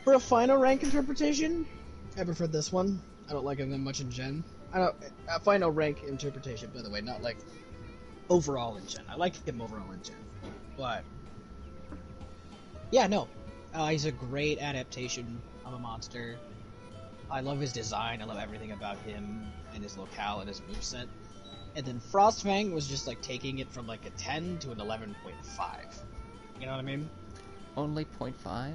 [SPEAKER 1] For a final rank interpretation, I prefer this one. I don't like him that much in Gen. A final rank interpretation, by the way, not like overall in Gen. I like him overall in Gen, but yeah, no, he's a great adaptation of a monster. I love his design. I love everything about him and his locale and his moveset. And then Frostfang was just like taking it from like a 10 to an 11.5. You know what I mean?
[SPEAKER 2] Only 0.5?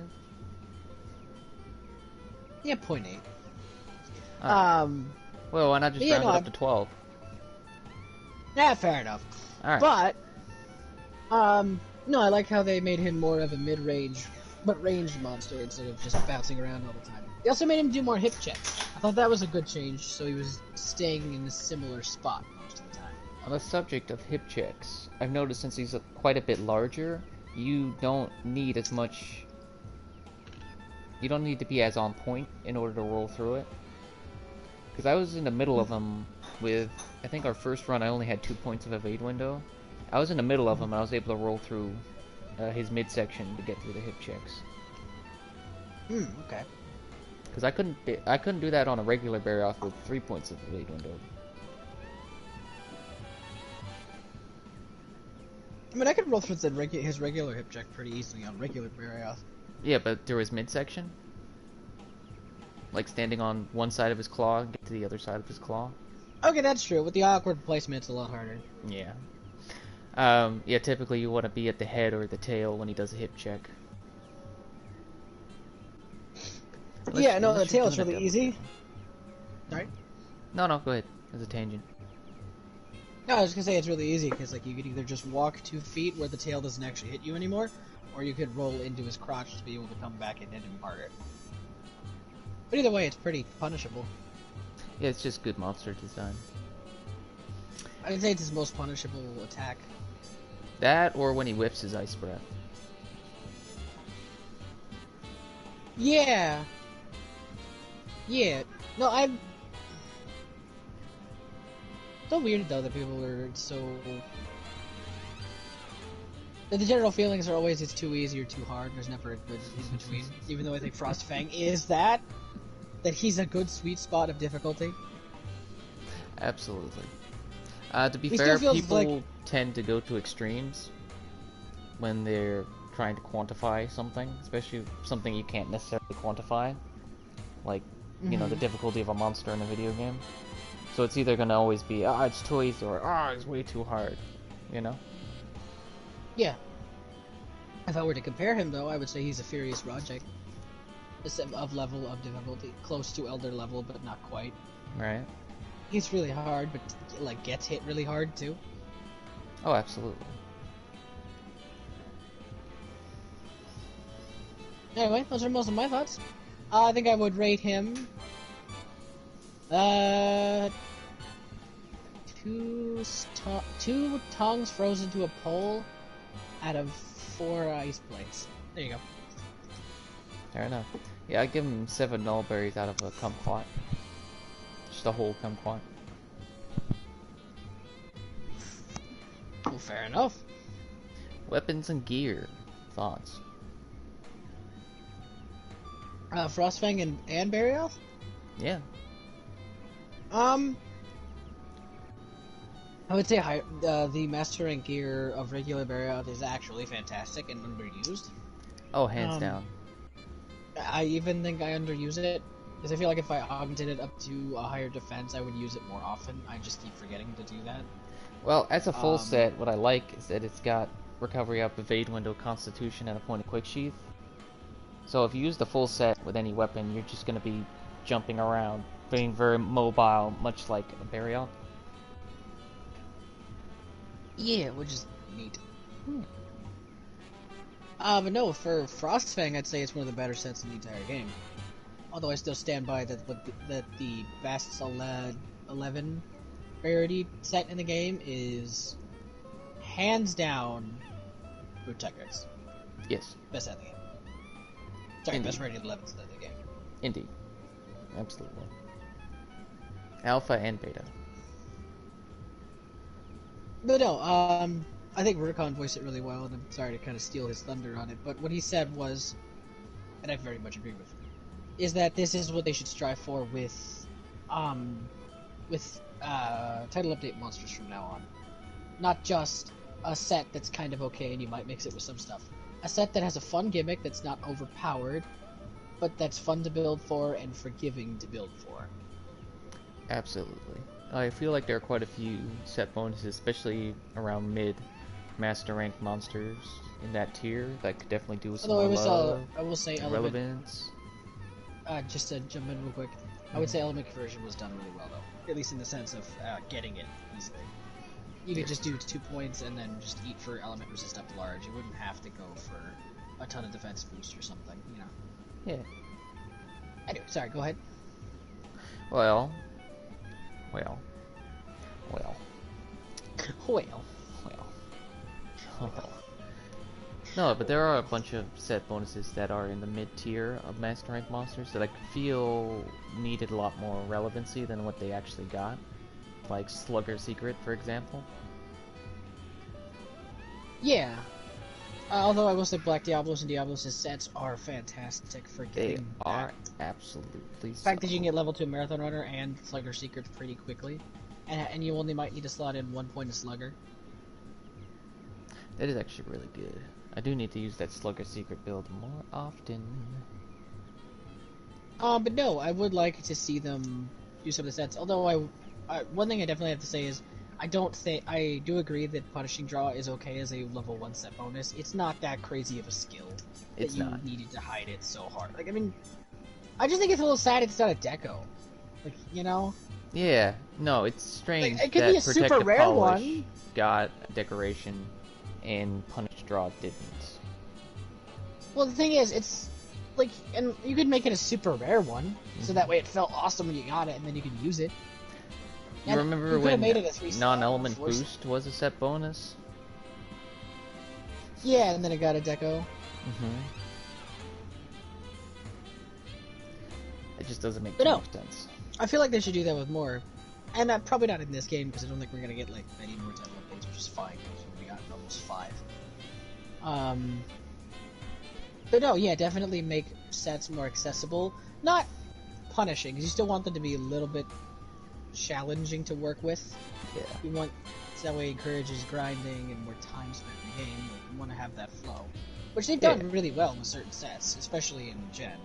[SPEAKER 1] Yeah, 0.8.
[SPEAKER 2] Right. Well, why not just round it up to 12?
[SPEAKER 1] Yeah, fair enough.
[SPEAKER 2] Alright.
[SPEAKER 1] But, no, I like how they made him more of a mid-range, but ranged monster instead of just bouncing around all the time. They also made him do more hip checks. I thought that was a good change, so he was staying in a similar spot most of the time.
[SPEAKER 2] On the subject of hip checks, I've noticed since he's quite a bit larger, you don't need as much... You don't need to be as on point in order to roll through it. Because I was in the middle of him with... I think our first run I only had 2 points of evade window. I was in the middle of him and I was able to roll through his midsection to get through the hip checks.
[SPEAKER 1] Okay.
[SPEAKER 2] Because I couldn't do that on a regular Barioth with 3 points of evade window.
[SPEAKER 1] I mean, I could roll through his regular hip check pretty easily on regular Barioth.
[SPEAKER 2] Yeah, but through his midsection? Like standing on one side of his claw and get to the other side of his claw?
[SPEAKER 1] Okay, that's true. With the awkward placement, it's a lot harder.
[SPEAKER 2] Yeah. Yeah, typically you want to be at the head or the tail when he does a hip check.
[SPEAKER 1] Yeah, no, the tail is really easy. Sorry?
[SPEAKER 2] No, go ahead. There's a tangent.
[SPEAKER 1] No, I was gonna say it's really easy, because like, you could either just walk 2 feet where the tail doesn't actually hit you anymore, or you could roll into his crotch to be able to come back and hit him harder. But either way, it's pretty punishable.
[SPEAKER 2] Yeah, it's just good monster design.
[SPEAKER 1] I'd say it's his most punishable attack.
[SPEAKER 2] That, or when he whips his ice breath.
[SPEAKER 1] Yeah. Yeah. No, I'm... So weird, though, that people are so... The general feelings are always it's too easy or too hard. There's never a good in-between. Even though I think Frostfang is that he's a good sweet spot of difficulty.
[SPEAKER 2] Absolutely. To be fair, people
[SPEAKER 1] like...
[SPEAKER 2] tend to go to extremes when they're trying to quantify something, especially something you can't necessarily quantify, like, you know, the difficulty of a monster in a video game. So it's either gonna always be, it's too easy, or, it's way too hard, you know?
[SPEAKER 1] Yeah. If I were to compare him, though, I would say he's a Furious Project. Of level of difficulty, close to Elder level, but not quite.
[SPEAKER 2] Right.
[SPEAKER 1] He's really hard, but, like, gets hit really hard, too.
[SPEAKER 2] Oh, absolutely.
[SPEAKER 1] Anyway, those are most of my thoughts. I think I would rate him... two tongues frozen to a pole out of 4 ice blades. There you go.
[SPEAKER 2] Fair enough. Yeah, I'd give him 7 nullberries out of a kumquat. Just a whole kumquat.
[SPEAKER 1] Well, fair enough.
[SPEAKER 2] Weapons and gear. Thoughts?
[SPEAKER 1] Frostfang and Barioth?
[SPEAKER 2] Yeah.
[SPEAKER 1] Um, I would say the mastering gear of regular Barioth is actually fantastic and underused.
[SPEAKER 2] Oh, hands
[SPEAKER 1] Um,
[SPEAKER 2] down.
[SPEAKER 1] I even think I underuse it because I feel like if I augmented it up to a higher defense, I would use it more often. I just keep forgetting to do that.
[SPEAKER 2] Well, as a full
[SPEAKER 1] Um,
[SPEAKER 2] set, what I like is that it's got recovery up, evade window, constitution, and a point of quick sheath. So if you use the full set with any weapon, you're just going to be jumping around, being very mobile, much like a Barioth.
[SPEAKER 1] yeah, which is neat.
[SPEAKER 2] Hmm.
[SPEAKER 1] But no, for Frostfang, I'd say it's one of the better sets in the entire game. Although I still stand by that the best 11 rarity set in the game is hands down Boot Tigers.
[SPEAKER 2] Yes.
[SPEAKER 1] Best set in the game. Sorry,
[SPEAKER 2] Indeed.
[SPEAKER 1] best rated 11 set in the game.
[SPEAKER 2] Indeed. Absolutely. Alpha and beta.
[SPEAKER 1] But no, I think Rurikon voiced it really well, and I'm sorry to kind of steal his thunder on it, but what he said was, and I very much agree with, is that this is what they should strive for with title update monsters from now on. Not just a set that's kind of okay and you might mix it with some stuff. A set that has a fun gimmick that's not overpowered, but that's fun to build for and forgiving to build for.
[SPEAKER 2] Absolutely. I feel like there are quite a few set bonuses, especially around mid master rank monsters in that tier that could definitely do with some
[SPEAKER 1] Although
[SPEAKER 2] more love,
[SPEAKER 1] I will say
[SPEAKER 2] relevance.
[SPEAKER 1] just to jump in real quick, I would say element conversion was done really well though, at least in the sense of getting it easily. You could just do 2 points and then just eat for element resist up large. You wouldn't have to go for a ton of defense boost or something, you know.
[SPEAKER 2] Yeah.
[SPEAKER 1] Anyway, sorry, go ahead.
[SPEAKER 2] Well.
[SPEAKER 1] Well.
[SPEAKER 2] No, but there are a bunch of set bonuses that are in the mid tier of master rank monsters that I feel needed a lot more relevancy than what they actually got. Like Slugger Secret, for example.
[SPEAKER 1] Yeah. Although I will say Black Diablos and Diablos' sets are fantastic for
[SPEAKER 2] They
[SPEAKER 1] getting
[SPEAKER 2] are
[SPEAKER 1] back.
[SPEAKER 2] absolutely
[SPEAKER 1] The fact that you
[SPEAKER 2] so.
[SPEAKER 1] can get level 2 Marathon Runner and Slugger Secrets pretty quickly, and you only might need to slot in 1 point of Slugger.
[SPEAKER 2] That is actually really good. I do need to use that Slugger Secret build more often.
[SPEAKER 1] But no, I would like to see them do some of the sets. Although one thing I definitely have to say is, I do agree that Punishing Draw is okay as a level 1 set bonus. It's not that crazy of a skill that
[SPEAKER 2] It's
[SPEAKER 1] you
[SPEAKER 2] not.
[SPEAKER 1] needed to hide it so hard. Like, I mean, I just think it's a little sad it's not a deco. Like, you know?
[SPEAKER 2] Yeah, no, it's strange
[SPEAKER 1] Like, it could
[SPEAKER 2] that
[SPEAKER 1] be a super
[SPEAKER 2] Protective
[SPEAKER 1] rare
[SPEAKER 2] Polish
[SPEAKER 1] one.
[SPEAKER 2] got a decoration and Punish Draw didn't.
[SPEAKER 1] Well, the thing is, it's like, and you could make it a super rare one, so that way it felt awesome when you got it, and then you could use it.
[SPEAKER 2] You
[SPEAKER 1] And
[SPEAKER 2] remember
[SPEAKER 1] you could've
[SPEAKER 2] when
[SPEAKER 1] made it a 3-star
[SPEAKER 2] non-element
[SPEAKER 1] before-
[SPEAKER 2] boost was a set bonus?
[SPEAKER 1] Yeah, and then it got a deco.
[SPEAKER 2] Mm-hmm. It just doesn't make
[SPEAKER 1] But
[SPEAKER 2] too
[SPEAKER 1] no.
[SPEAKER 2] much sense.
[SPEAKER 1] I feel like they should do that with more. And probably not in this game, because I don't think we're gonna get like many more title updates, which is fine, because we got almost 5. But no, yeah, definitely make sets more accessible. Not punishing, because you still want them to be a little bit challenging to work with.
[SPEAKER 2] Yeah.
[SPEAKER 1] You want, so that way it encourages grinding and more time spent in the game. Like, you want to have that flow, which they've done really well with certain sets, especially in Gen.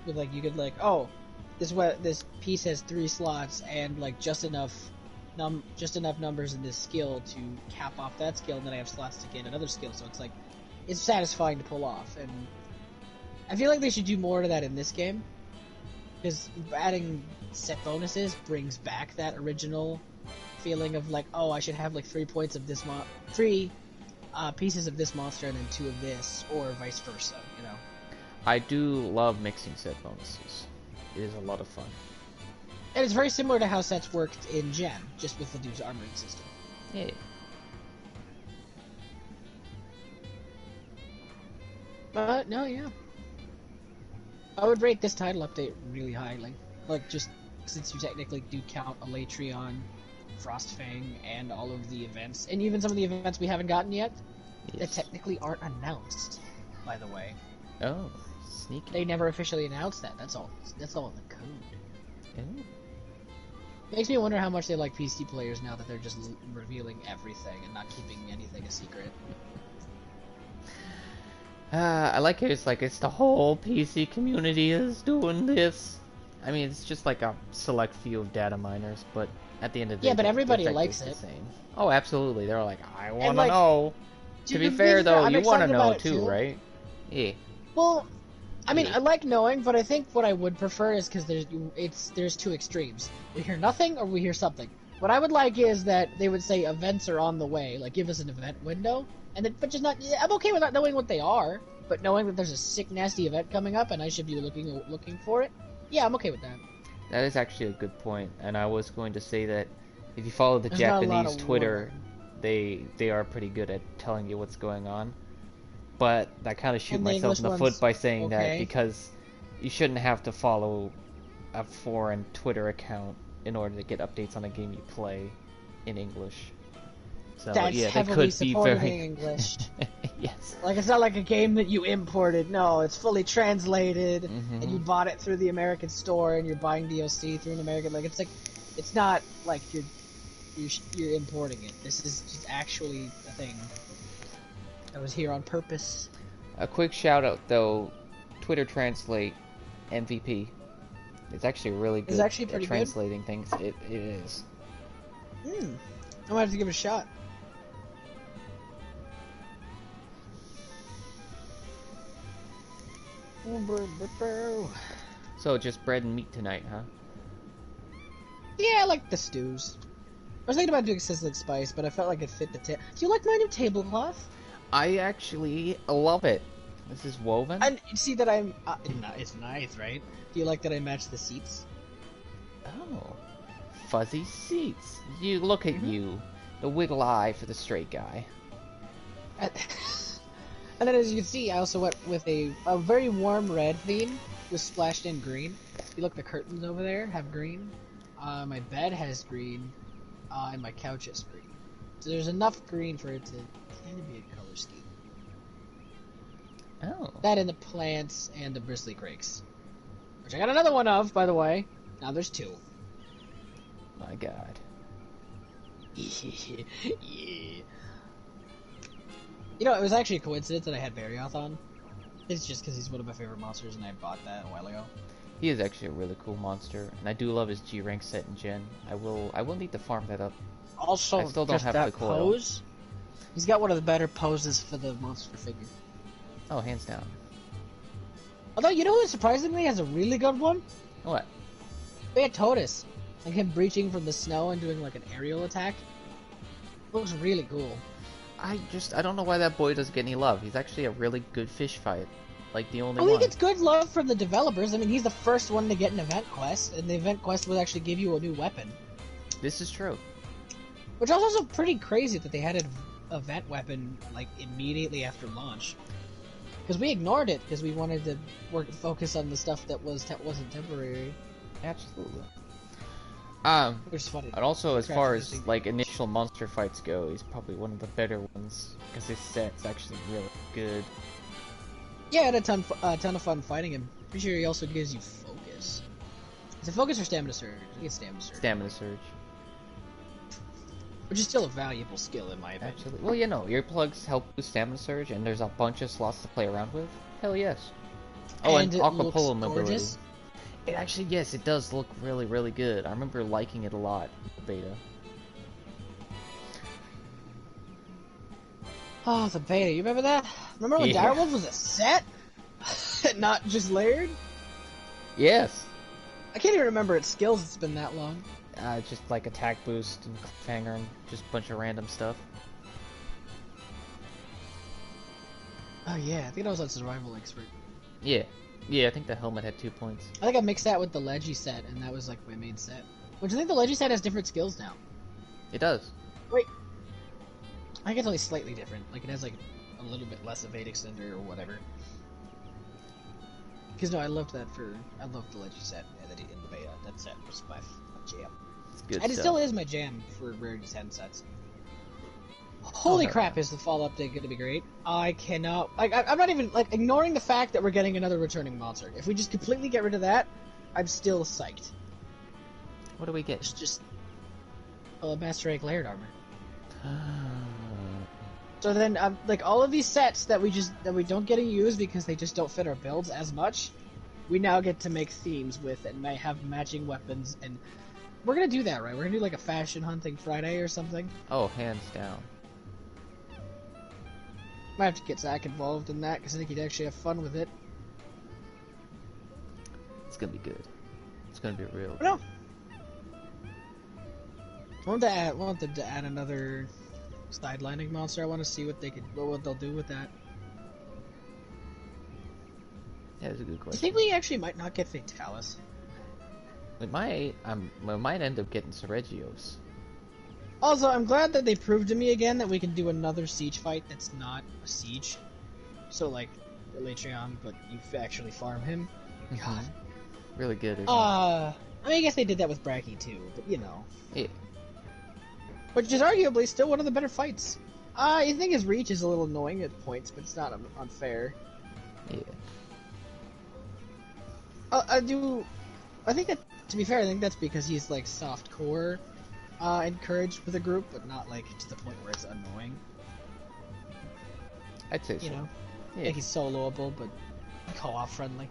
[SPEAKER 1] With like, you could like, oh, this piece has 3 slots and like just enough numbers in this skill to cap off that skill, and then I have slots to get another skill. So it's like, it's satisfying to pull off, and I feel like they should do more to that in this game, because adding set bonuses brings back that original feeling of like, oh, I should have like 3 points of this 3 pieces of this monster and then 2 of this, or vice versa, you know.
[SPEAKER 2] I do love mixing set bonuses. It is a lot of fun.
[SPEAKER 1] And it's very similar to how sets worked in Gen, just with the dude's armoring system.
[SPEAKER 2] Yeah.
[SPEAKER 1] But no, yeah, I would rate this title update really highly. Like, just since you technically do count Alatreon, Frostfang, and all of the events, and even some of the events we haven't gotten yet, that
[SPEAKER 2] Yes.
[SPEAKER 1] technically aren't announced, by the way.
[SPEAKER 2] Oh, sneaky.
[SPEAKER 1] They never officially announced that. That's all. That's all in the code.
[SPEAKER 2] Ooh.
[SPEAKER 1] Makes me wonder how much they like PC players now that they're just revealing everything and not keeping anything a secret.
[SPEAKER 2] I like it. It's like it's the whole PC community is doing this. I mean, it's just like a select few of data miners, but at the end of the day,
[SPEAKER 1] Yeah, but everybody
[SPEAKER 2] the
[SPEAKER 1] likes
[SPEAKER 2] is
[SPEAKER 1] it.
[SPEAKER 2] the same. Oh, absolutely. They're like, I want to
[SPEAKER 1] like,
[SPEAKER 2] know. To be fair, though, you want to know too, right? Yeah.
[SPEAKER 1] Well, I mean, I like knowing, but I think what I would prefer is because there's two extremes. We hear nothing or we hear something. What I would like is that they would say events are on the way, like give us an event window, and then, but just not. I'm okay with not knowing what they are, but knowing that there's a sick, nasty event coming up and I should be looking for it. Yeah, I'm okay with that.
[SPEAKER 2] That is actually a good point, and I was going to say that if you follow the
[SPEAKER 1] There's not a lot
[SPEAKER 2] Japanese
[SPEAKER 1] of
[SPEAKER 2] Twitter, they are pretty good at telling you what's going on. But I kind of shoot
[SPEAKER 1] And the
[SPEAKER 2] myself in the
[SPEAKER 1] English
[SPEAKER 2] foot
[SPEAKER 1] ones,
[SPEAKER 2] by saying that
[SPEAKER 1] okay.
[SPEAKER 2] because you shouldn't have to follow a foreign Twitter account in order to get updates on a game you play in English. So
[SPEAKER 1] That's
[SPEAKER 2] yeah, they
[SPEAKER 1] heavily
[SPEAKER 2] could be
[SPEAKER 1] supported
[SPEAKER 2] very
[SPEAKER 1] in English.
[SPEAKER 2] yes.
[SPEAKER 1] Like, it's not like a game that you imported. No, it's fully translated,
[SPEAKER 2] Mm-hmm.
[SPEAKER 1] and you bought it through the American store, and you're buying DLC through an American. Like, it's not like you're importing it. This is just actually a thing that was here on purpose.
[SPEAKER 2] A quick shout out though, Twitter Translate MVP. It's actually really good
[SPEAKER 1] actually
[SPEAKER 2] at
[SPEAKER 1] pretty good.
[SPEAKER 2] translating things. It is.
[SPEAKER 1] I might have to give it a shot.
[SPEAKER 2] So just bread and meat tonight, huh?
[SPEAKER 1] Yeah, I like the stews. I was thinking about doing sizzling spice, but I felt like it fit the table. Do you like my new tablecloth?
[SPEAKER 2] I actually love it. This is woven.
[SPEAKER 1] And you see that I'm. It's nice, right? Do you like that I match the seats?
[SPEAKER 2] Oh, fuzzy seats. You look at you, the wiggle eye for the straight guy.
[SPEAKER 1] And then, as you can see, I also went with a very warm red theme with splashed in green. You look, the curtains over there have green. My bed has green, and my couch has green. So there's enough green for it to kind of be a color scheme.
[SPEAKER 2] Oh.
[SPEAKER 1] That and the plants and the bristly crakes. Which I got another one of, by the way. Now there's two.
[SPEAKER 2] My God.
[SPEAKER 1] Yeah. You know, it was actually a coincidence that I had Barioth on. It's just because he's one of my favorite monsters, and I bought that a while ago.
[SPEAKER 2] He is actually a really cool monster, and I do love his G rank set in Gen. I will need to farm that up.
[SPEAKER 1] Also,
[SPEAKER 2] I still don't
[SPEAKER 1] just
[SPEAKER 2] have
[SPEAKER 1] that
[SPEAKER 2] the coil.
[SPEAKER 1] pose. He's got one of the better poses for the monster figure.
[SPEAKER 2] Oh, hands down.
[SPEAKER 1] Although, you know who surprisingly has a really good one?
[SPEAKER 2] What?
[SPEAKER 1] Barioth. Like him breaching from the snow and doing like an aerial attack. Looks really cool.
[SPEAKER 2] I don't know why that boy doesn't get any love. He's actually a really good fish fight. Like the only
[SPEAKER 1] I
[SPEAKER 2] one.
[SPEAKER 1] think it's good love from the developers. I mean, he's the first one to get an event quest, and the event quest would actually give you a new weapon.
[SPEAKER 2] This is true.
[SPEAKER 1] Which is also pretty crazy that they had an event weapon like immediately after launch. Because we ignored it because we wanted to focus on the stuff that wasn't temporary.
[SPEAKER 2] Absolutely.
[SPEAKER 1] Which is funny.
[SPEAKER 2] And also, as far as like initial monster fights go, he's probably one of the better ones because his set's actually really good.
[SPEAKER 1] Yeah, I had a ton of fun fighting him. Pretty sure he also gives you focus. Is it focus or stamina surge? I think it's stamina surge.
[SPEAKER 2] Stamina surge.
[SPEAKER 1] Which is still a valuable skill in my opinion.
[SPEAKER 2] Absolutely. Well, you know, earplugs help with stamina surge, and there's a bunch of slots to play around with. Hell yes. Oh, and aqua polo mobility. It actually, yes, it does look really, really good. I remember liking it a lot in the beta.
[SPEAKER 1] Oh, the beta. You remember that? Remember when Direwolf was a set? Not just layered?
[SPEAKER 2] Yes.
[SPEAKER 1] I can't even remember its skills. It's been that long.
[SPEAKER 2] Just like attack boost and cliffhanger and just a bunch of random stuff.
[SPEAKER 1] Oh yeah, I think I was on Survival Expert.
[SPEAKER 2] Yeah. Yeah, I think the helmet had 2 points.
[SPEAKER 1] I think I mixed that with the Leggy set, and that was like my main set. Which I think the Leggy set has different skills now.
[SPEAKER 2] It does.
[SPEAKER 1] Wait. I think it's only slightly different. Like, it has like a little bit less evade extender or whatever. Because no, I loved the Leggy set in the beta. That set was my jam.
[SPEAKER 2] It's good
[SPEAKER 1] And it
[SPEAKER 2] stuff.
[SPEAKER 1] still is my jam for Rarity 10 sets. Holy crap, is the fall update going to be great? I cannot... I'm not even, like, ignoring the fact that we're getting another returning monster. If we just completely get rid of that, I'm still psyched.
[SPEAKER 2] What do we get?
[SPEAKER 1] It's just Master Egg layered armor. So then, like all of these sets that we don't get to use because they just don't fit our builds as much, we now get to make themes with and may have matching weapons, and we're gonna do that, right? We're gonna do like a fashion hunting Friday or something.
[SPEAKER 2] Oh, hands down.
[SPEAKER 1] Might have to get Zach involved in that because I think he'd actually have fun with it.
[SPEAKER 2] It's gonna be good. It's gonna be real.
[SPEAKER 1] No. I wanted to add another side landing monster. I want to see what they'll do with that.
[SPEAKER 2] Yeah, that's a good question.
[SPEAKER 1] I think we actually might not get Fatalis.
[SPEAKER 2] We might end up getting Seregios.
[SPEAKER 1] Also, I'm glad that they proved to me again that we can do another siege fight that's not a siege. So, like, Elytrion, but you actually farm him. God.
[SPEAKER 2] Really good, isn't it?
[SPEAKER 1] I mean, I guess they did that with Braggy too, but you know.
[SPEAKER 2] Yeah.
[SPEAKER 1] Which is arguably still one of the better fights. I think his reach is a little annoying at points, but it's not unfair.
[SPEAKER 2] Yeah.
[SPEAKER 1] I think that, to be fair, I think that's because he's, like, soft core encouraged with a group, but not, like, to the point where it's annoying.
[SPEAKER 2] I'd say so.
[SPEAKER 1] You know?
[SPEAKER 2] Yeah.
[SPEAKER 1] Like, he's soloable, but co-op friendly.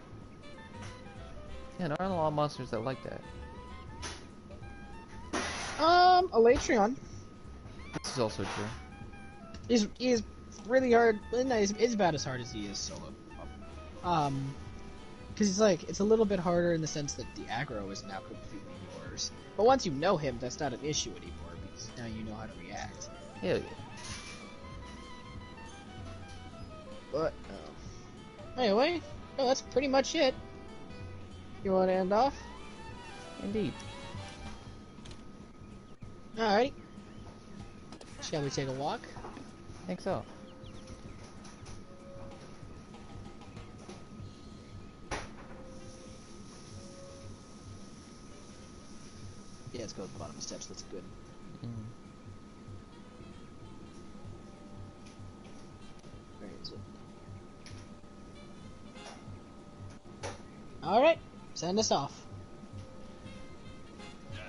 [SPEAKER 2] Yeah, there aren't a lot of monsters that like that.
[SPEAKER 1] Elytrion.
[SPEAKER 2] This is also true.
[SPEAKER 1] He's really hard. No, he's about as hard as he is solo. Because it's like, it's a little bit harder in the sense that the aggro is now completely yours. But once you know him, that's not an issue anymore, because now you know how to react.
[SPEAKER 2] Hell yeah.
[SPEAKER 1] But, anyway, that's pretty much it. You want to end off?
[SPEAKER 2] Indeed.
[SPEAKER 1] Alrighty. Shall we take a walk?
[SPEAKER 2] I think so.
[SPEAKER 1] Yeah, let's go to the bottom of the steps. That's good. Where is it? Alright, send us off.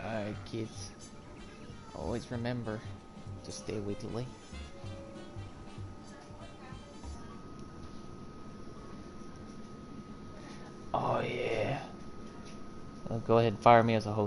[SPEAKER 2] Alright, kids. Always remember to stay wiggly. Oh yeah. Well, go ahead and fire me as a host.